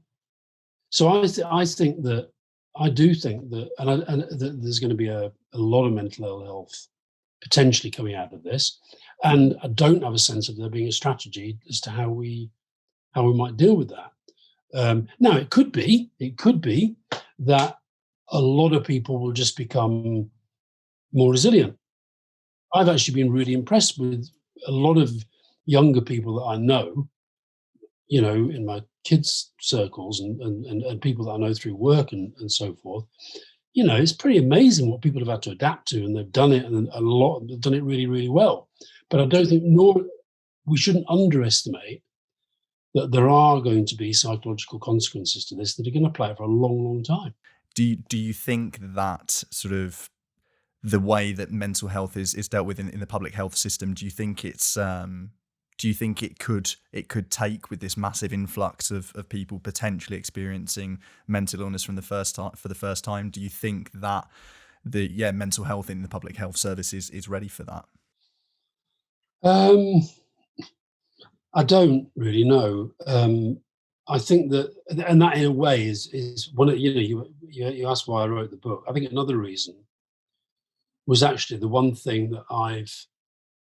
so I think that I do think that, and that there's going to be a lot of mental ill health potentially coming out of this, and I don't have a sense of there being a strategy as to how we might deal with that. Now, it could be that a lot of people will just become more resilient. I've actually been really impressed with a lot of younger people that I know, in my kids' circles and people that I know through work and so forth. It's pretty amazing what people have had to adapt to, and they've done it, and a lot have done it really, really well. But I don't think, we shouldn't underestimate that there are going to be psychological consequences to this that are going to play out for a long, long time. Do you think that sort of the way that mental health is dealt with in the public health system, do you think it's do you think it could take, with this massive influx of people potentially experiencing mental illness for the first time, do you think that the mental health in the public health service is ready for that? I don't really know. I think that, and that in a way is one of, you asked why I wrote the book. I think another reason was actually the one thing that I've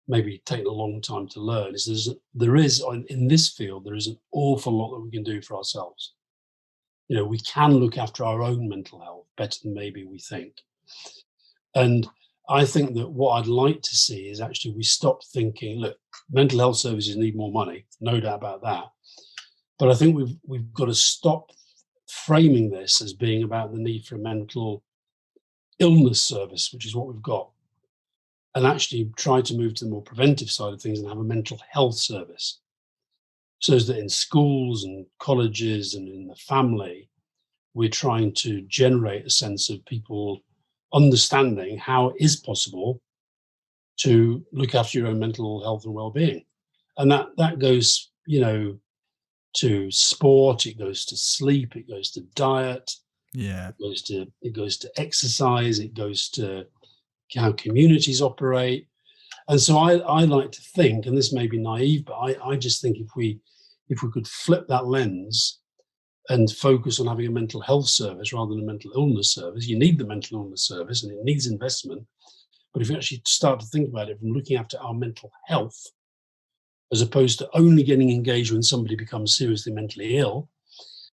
maybe taken a long time to learn is in this field, there is an awful lot that we can do for ourselves. We can look after our own mental health better than maybe we think. And I think that what I'd like to see is actually we stop thinking, look, mental health services need more money, no doubt about that. But I think we've got to stop framing this as being about the need for a mental illness service, which is what we've got, and actually try to move to the more preventive side of things and have a mental health service, so that in schools and colleges and in the family, we're trying to generate a sense of people understanding how it is possible to look after your own mental health and well-being. And that goes, to sport, it goes to sleep, it goes to diet, Yeah, it goes to exercise, it goes to how communities operate. And so I like to think, and this may be naive, but I just think if we could flip that lens and focus on having a mental health service rather than a mental illness service. You need the mental illness service and it needs investment. But if you actually start to think about it from looking after our mental health, as opposed to only getting engaged when somebody becomes seriously mentally ill,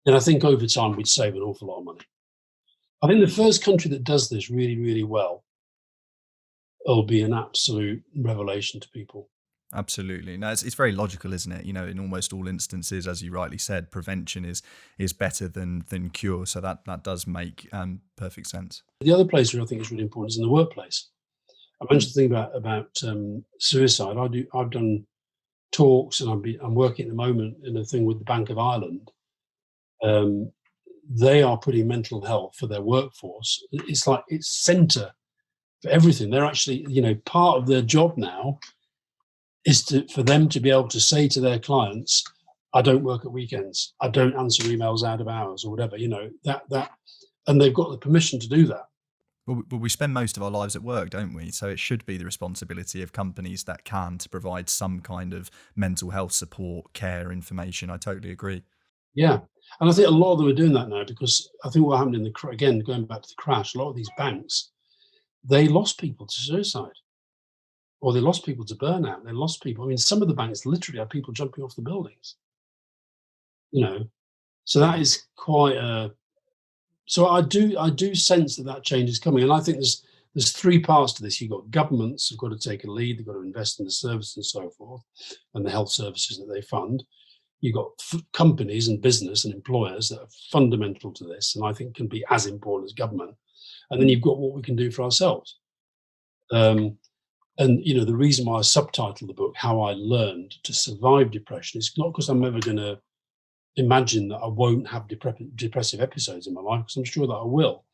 then I think over time we'd save an awful lot of money. I think the first country that does this really, really well will be an absolute revelation to people. absolutely. No, it's very logical, isn't it? In almost all instances, as you rightly said, prevention is better than cure. So that does make perfect sense. The other place where I think is really important is in the workplace. I mentioned the thing about suicide. I've done talks, and I'm working at the moment in a thing with the Bank of Ireland. They are putting mental health for their workforce. It's like it's centre for everything. They're actually, part of their job now is for them to be able to say to their clients, I don't work at weekends, I don't answer emails out of hours or whatever, that, and they've got the permission to do that. Well, we spend most of our lives at work, don't we? So it should be the responsibility of companies that can to provide some kind of mental health support, care, information. I totally agree. Yeah. And I think a lot of them are doing that now, because I think what happened again, going back to the crash, a lot of these banks, they lost people to suicide, or they lost people to burnout. They lost people. I mean, some of the banks literally had people jumping off the buildings, So that is quite a, so I do sense that change is coming. And I think there's three parts to this. You've got governments who've got to take a lead. They've got to invest in the service and so forth, and the health services that they fund. You've got companies and business and employers that are fundamental to this, and I think can be as important as government. And then you've got what we can do for ourselves. And the reason why I subtitled the book "How I Learned to Survive Depression" is not because I'm ever going to imagine that I won't have depressive episodes in my life, because I'm sure that I will.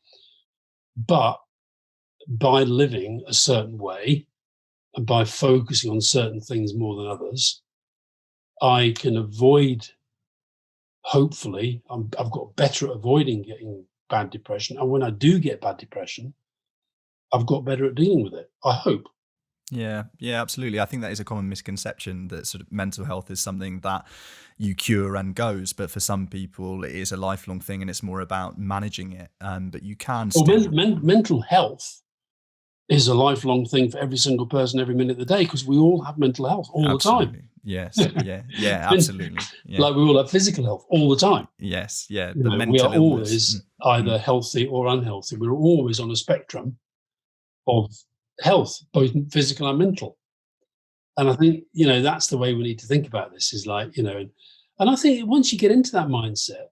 But by living a certain way and by focusing on certain things more than others, I can avoid, hopefully, I've got better at avoiding getting bad depression. And when I do get bad depression, I've got better at dealing with it, I hope. Yeah, yeah, absolutely. I think that is a common misconception that sort of mental health is something that you cure and goes, but for some people it is a lifelong thing and it's more about managing it. But you can Well, still. mental health is a lifelong thing for every single person every minute of the day, because we all have mental health all the time. Absolutely. Yes. Yeah. Yeah. Absolutely. Yeah. Like we all have physical health all the time. Yes. Yeah. But We are mental illness. always either healthy or unhealthy. We're always on a spectrum of health, both physical and mental. And I think, that's the way we need to think about this, is like, and I think once you get into that mindset,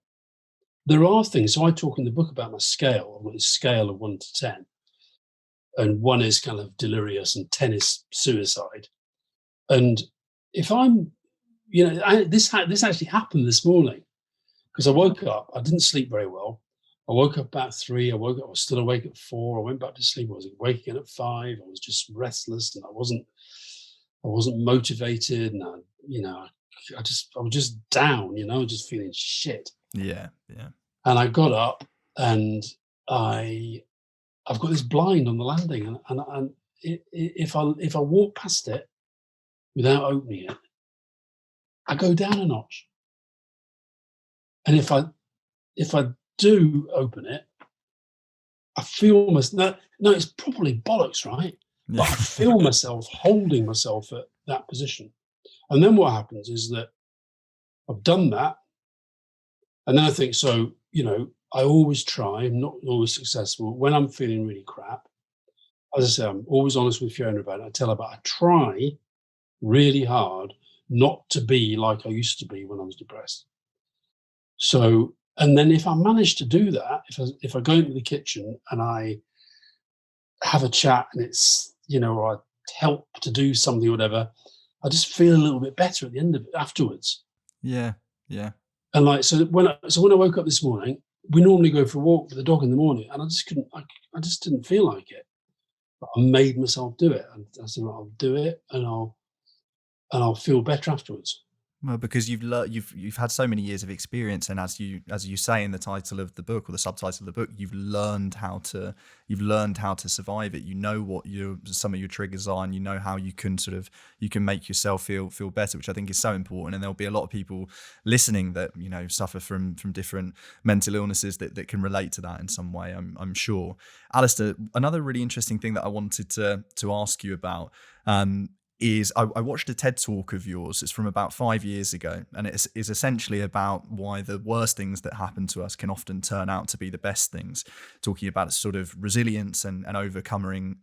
there are things. So I talk in the book about my scale. I've got this scale of 1 to 10. And 1 is kind of delirious and 10 is suicide. And if I'm, this actually happened this morning, because I woke up, I didn't sleep very well. I woke up about 3. I was still awake at 4. I went back to sleep. I was awake again at 5. I was just restless, and I wasn't motivated, and I was just down, just feeling shit. Yeah. Yeah. And I got up, and I've got this blind on the landing, and if I walk past it without opening it, I go down a notch. And if I do open it, I feel almost no, it's probably bollocks, right? But I feel myself holding myself at that position. And then what happens is that I've done that, and then I think, so, I always try, I'm not always successful. When I'm feeling really crap, as I say, I'm always honest with Fiona about it. I tell her, but I try really hard not to be like I used to be when I was depressed. So, and then if I manage to do that, if I go into the kitchen and I have a chat, and it's, or I help to do something or whatever, I just feel a little bit better at the end of it afterwards. Yeah. Yeah. And like, so when I woke up this morning, we normally go for a walk with the dog in the morning, and I just couldn't, I just didn't feel like it. But I made myself do it. And I said, well, I'll do it, and I'll feel better afterwards. Well, because you've had so many years of experience, and as you say in the title of the book, or the subtitle of the book, you've learned how to survive it. You know what some of your triggers are, and you know how you can make yourself feel better, which I think is so important. And there'll be a lot of people listening that suffer from different mental illnesses that can relate to that in some way. I'm sure. Alastair, another really interesting thing that I wanted to ask you about. Is I watched a TED talk of yours. It's from about 5 years ago, and it is essentially about why the worst things that happen to us can often turn out to be the best things. Talking about sort of resilience and overcoming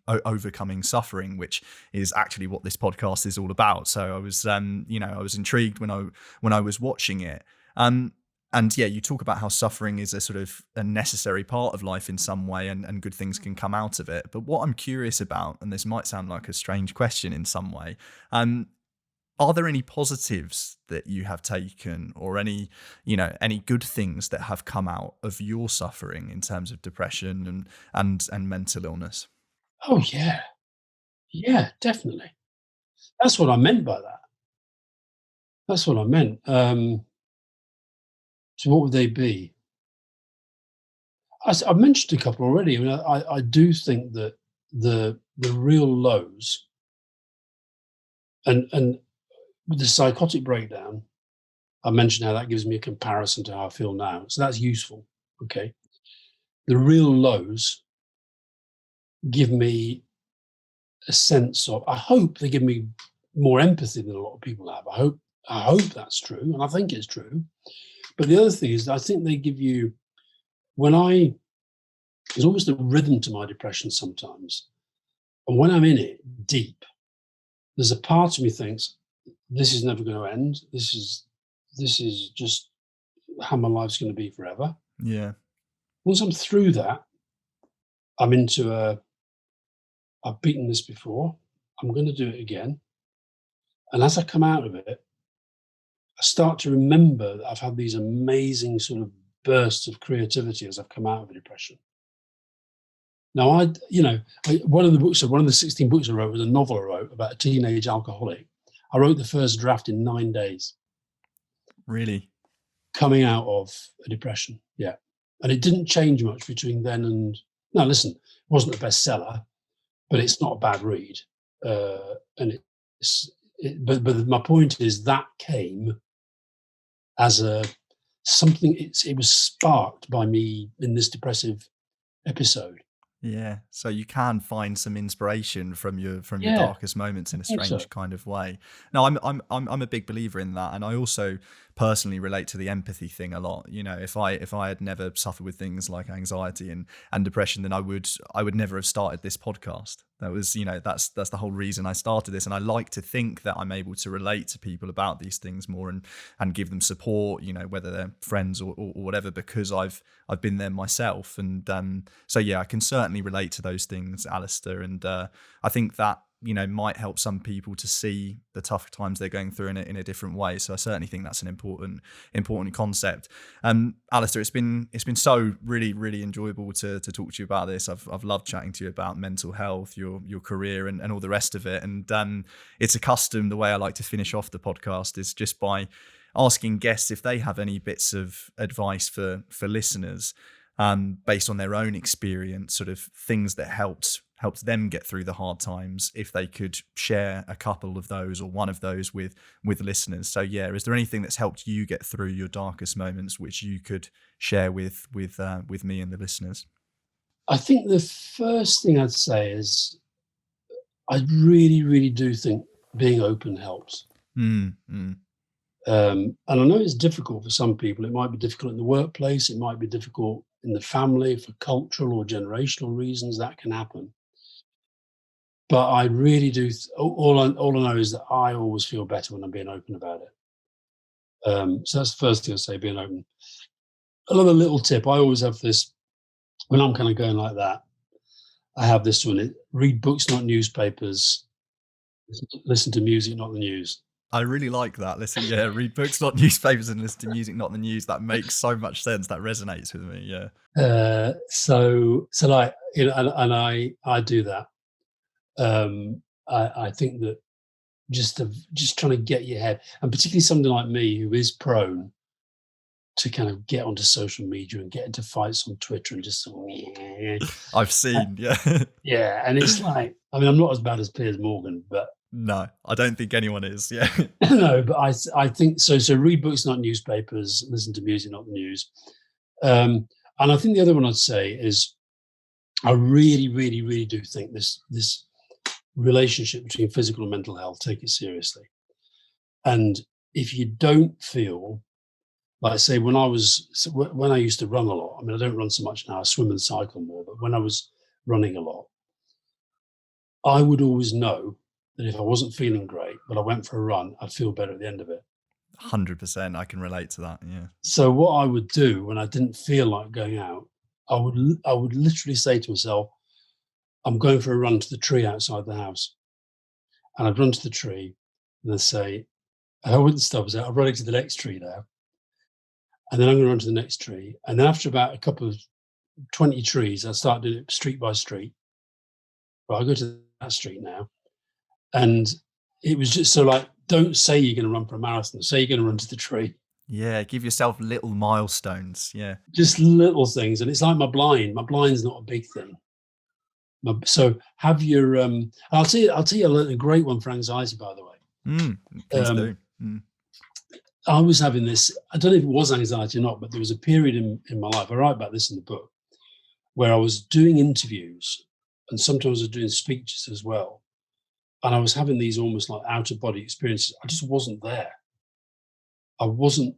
suffering, which is actually what this podcast is all about. So I was I was intrigued when I was watching it. And yeah, you talk about how suffering is a sort of a necessary part of life in some way, and good things can come out of it. But what I'm curious about, and this might sound like a strange question in some way, are there any positives that you have taken, or any good things that have come out of your suffering in terms of depression and mental illness? Oh yeah. Yeah, definitely. That's what I meant by that. That's what I meant. So what would they be? I've mentioned a couple already. I mean, I do think that the real lows, and with the psychotic breakdown, I mentioned how that gives me a comparison to how I feel now. So that's useful. Okay. The real lows give me a sense of, I hope they give me more empathy than a lot of people have. I hope that's true, and I think it's true. But the other thing is, I think they give you, there's almost a rhythm to my depression sometimes. And when I'm in it deep, there's a part of me thinks, this is never going to end. This is just how my life's going to be forever. Yeah. Once I'm through that, I'm into I've beaten this before. I'm going to do it again. And as I come out of it, I start to remember that I've had these amazing sort of bursts of creativity as I've come out of the depression. Now, one of the 16 books I wrote was a novel I wrote about a teenage alcoholic. I wrote the first draft in 9 days. Really? Coming out of a depression, yeah. And it didn't change much between then and now. Listen, it wasn't a bestseller, but it's not a bad read. But my point is that came as something. It was sparked by me in this depressive episode. Yeah, so you can find some inspiration from your darkest moments in a strange kind of way. No, I'm a big believer in that, and I also personally relate to the empathy thing a lot. You know, if I had never suffered with things like anxiety and depression, then I would never have started this podcast. That was, that's the whole reason I started this, and I like to think that I'm able to relate to people about these things more and give them support, whether they're friends or whatever, because I've been there myself. And so yeah, I can certainly relate to those things, Alastair, and I think that might help some people to see the tough times they're going through in a different way. So I certainly think that's an important concept. Alastair, it's been so really, really enjoyable to talk to you about this. I've loved chatting to you about mental health, your career and all the rest of it. And it's a custom, the way I like to finish off the podcast is just by asking guests if they have any bits of advice for listeners, based on their own experience, sort of things that helped them get through the hard times, if they could share a couple of those or one of those with listeners. So yeah, is there anything that's helped you get through your darkest moments which you could share with me and the listeners? I think the first thing I'd say is I really, really do think being open helps. And I know it's difficult for some people. It might be difficult in the workplace. It might be difficult in the family for cultural or generational reasons. That can happen. But I really do. All I know is that I always feel better when I'm being open about it. So that's the first thing I say, being open. Another little tip, I always have this, when I'm kind of going like that, I have this one: read books, not newspapers. Listen to music, not the news. I really like that. Read books, not newspapers, and listen to music, not the news. That makes so much sense. That resonates with me. Yeah. So like, and I do that. I think that just trying to get your head, and particularly somebody like me who is prone to kind of get onto social media and get into fights on Twitter and just I've seen, yeah, and it's like, I mean, I'm not as bad as Piers Morgan, but no, I don't think anyone is. Yeah. No, but I think so. So read books, not newspapers. Listen to music, not the news. And I think the other one I'd say is, I really, really, really do think this relationship between physical and mental health, take it seriously. And if you don't feel, like, say, when I used to run a lot, I mean, I don't run so much now, I swim and cycle more, but when I was running a lot, I would always know that if I wasn't feeling great, but I went for a run, I'd feel better at the end of it. 100%. I can relate to that. Yeah. So what I would do when I didn't feel like going out, I would literally say to myself, I'm going for a run to the tree outside the house. And I'd run to the tree and I'd say, I wouldn't stop, I'm running to the next tree now. And then I'm going to run to the next tree. And then after about a couple of 20 trees, I start doing it street by street. Right, I'll go to that street now. And it was just so, like, don't say you're going to run for a marathon, say you're going to run to the tree. Yeah, give yourself little milestones. Yeah. Just little things. And it's like my blind's not a big thing. So have your I'll tell you a great one for anxiety, by the way. Please do. I was having this, I don't know if it was anxiety or not, but there was a period in my life, I write about this in the book, where I was doing interviews and sometimes I was doing speeches as well. And I was having these almost like out-of-body experiences. I just wasn't there. I wasn't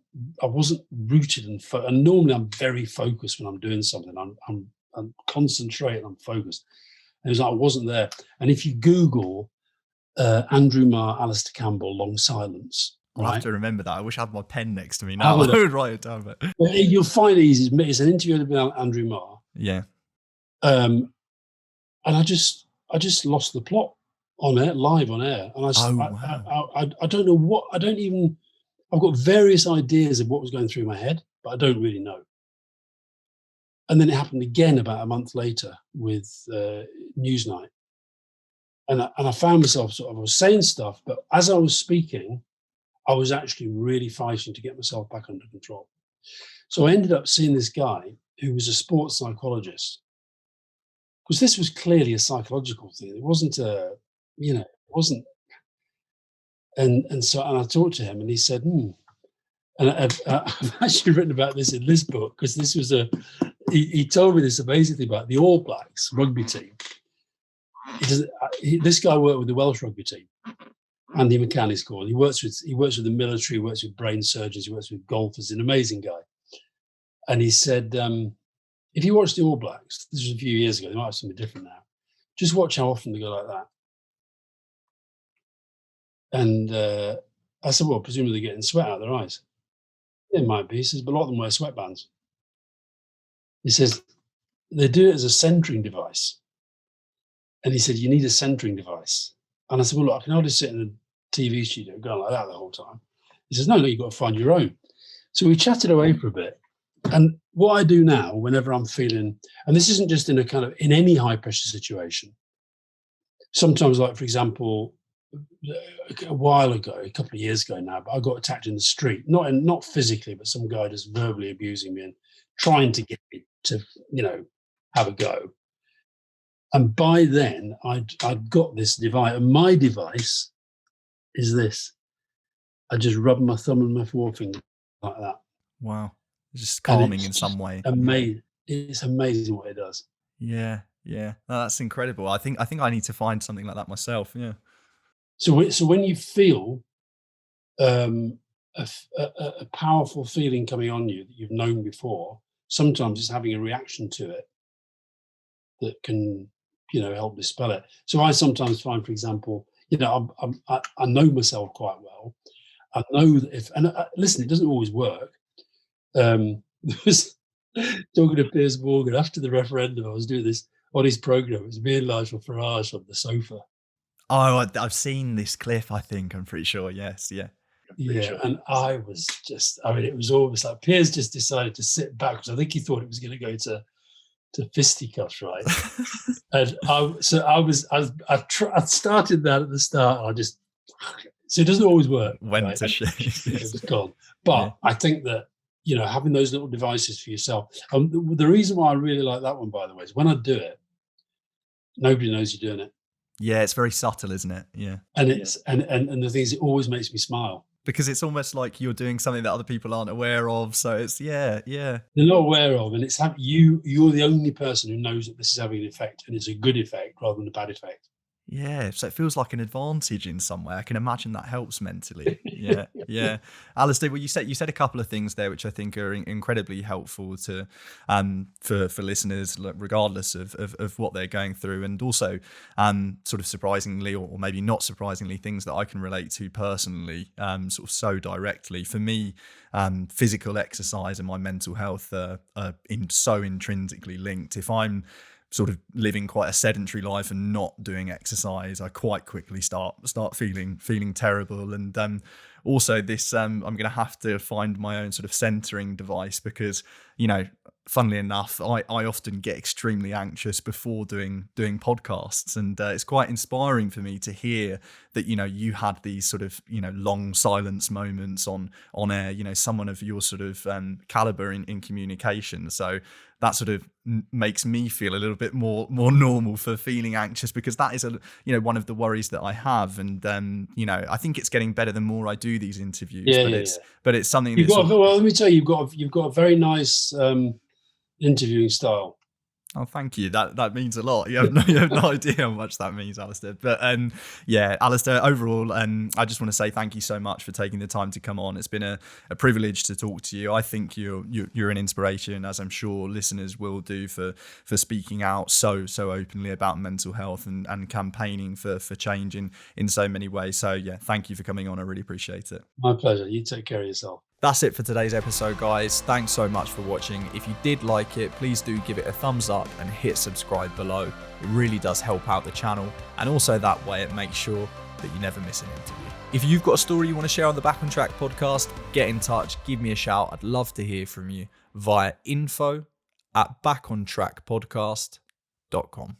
rooted and normally I'm very focused when I'm doing something. I'm concentrated, I'm focused. And it was like I wasn't there. And if you Google Andrew Marr, Alastair Campbell, Long Silence, I'll have to remember that. I wish I had my pen next to me now. I would write it down. But you'll find it's an interview with Andrew Marr. Yeah. And I just lost the plot. on air, live on air. And Wow. I don't know what, I've got various ideas of what was going through my head, but I don't really know. And then it happened again about a month later with Newsnight. And I found myself I was saying stuff, but as I was speaking, I was actually really fighting to get myself back under control. So I ended up seeing this guy who was a sports psychologist, because this was clearly a psychological thing. It wasn't it wasn't. And I talked to him, and he said, and I've actually written about this in this book, because this was he told me this amazing thing about the All Blacks rugby team. This guy worked with the Welsh rugby team. Andy McCann is called. He works with the military, he works with brain surgeons, he works with golfers. An amazing guy. And he said, if you watch the All Blacks, this was a few years ago, they might have something different now. Just watch how often they go like that. And I said, well, presumably they're getting sweat out of their eyes. It might be. He says, but a lot of them wear sweatbands. He says, they do it as a centering device. And he said, you need a centering device. And I said, well, look, I can hardly sit in a TV studio going like that the whole time. He says, no, you've got to find your own. So we chatted away for a bit. And what I do now, whenever I'm feeling, and this isn't just in in any high pressure situation. Sometimes, like, for example, a while ago, a couple of years ago now, but I got attacked in the street, not physically, but some guy just verbally abusing me and trying to get me to, have a go. And by then, I'd got this device, and my device is this. I just rub my thumb and my forefinger like that. Wow. Just calming in some way. Amazing. It's amazing what it does. Yeah. No, that's incredible. I think I need to find something like that myself. Yeah. So when you feel a powerful feeling coming on you that you've known before, sometimes it's having a reaction to it that can, help dispel it. So I sometimes find, for example, I know myself quite well. I know that listen, it doesn't always work. Talking to Piers Morgan after the referendum, I was doing this on his program. It was me and Nigel Farage on the sofa. Oh, I've seen this clip, I think. I'm pretty sure. Yes. Yeah. Yeah. And I was it was almost like Piers just decided to sit back, because I think he thought it was going to go to fisticuffs, right? And I started that at the start. So it doesn't always work. Went right? to shit. It was gone. But yeah. I think that, having those little devices for yourself. The reason why I really like that one, by the way, is when I do it, nobody knows you're doing it. Yeah, it's very subtle, isn't it? Yeah. And it's and the thing is, it always makes me smile. Because it's almost like you're doing something that other people aren't aware of. So it's, yeah. They're not aware of, and it's you're the only person who knows that this is having an effect, and it's a good effect rather than a bad effect. Yeah, so it feels like an advantage in some way. I can imagine that helps mentally. Yeah. Alastair, well, you said a couple of things there which I think are incredibly helpful to for listeners, regardless of what they're going through, and also sort of surprisingly, or maybe not surprisingly, things that I can relate to personally, sort of so directly. For me, physical exercise and my mental health are so intrinsically linked. If I'm sort of living quite a sedentary life and not doing exercise, I quite quickly start feeling terrible. And also this, I'm going to have to find my own sort of centering device, because, funnily enough, I often get extremely anxious before doing podcasts, and it's quite inspiring for me to hear that you had these sort of long silence moments on air. Someone of your sort of caliber in communication. So that sort of makes me feel a little bit more normal for feeling anxious, because that is one of the worries that I have. And I think it's getting better the more I do these interviews. But it's something you've got. Well, let me tell you, you've got a very nice interviewing style. Oh, thank you. That means a lot. You have no idea how much that means, Alastair. But Alastair, overall, I just want to say thank you so much for taking the time to come on. It's been a privilege to talk to you. I think you're an inspiration, as I'm sure listeners will do, for speaking out so openly about mental health and campaigning for change in so many ways. So yeah, thank you for coming on. I really appreciate it. My pleasure. You take care of yourself. That's it for today's episode, guys. Thanks so much for watching. If you did like it, please do give it a thumbs up and hit subscribe below. It really does help out the channel, and also that way it makes sure that you never miss an interview. If you've got a story you want to share on the Back on Track podcast, get in touch, give me a shout. I'd love to hear from you via info@backontrackpodcast.com.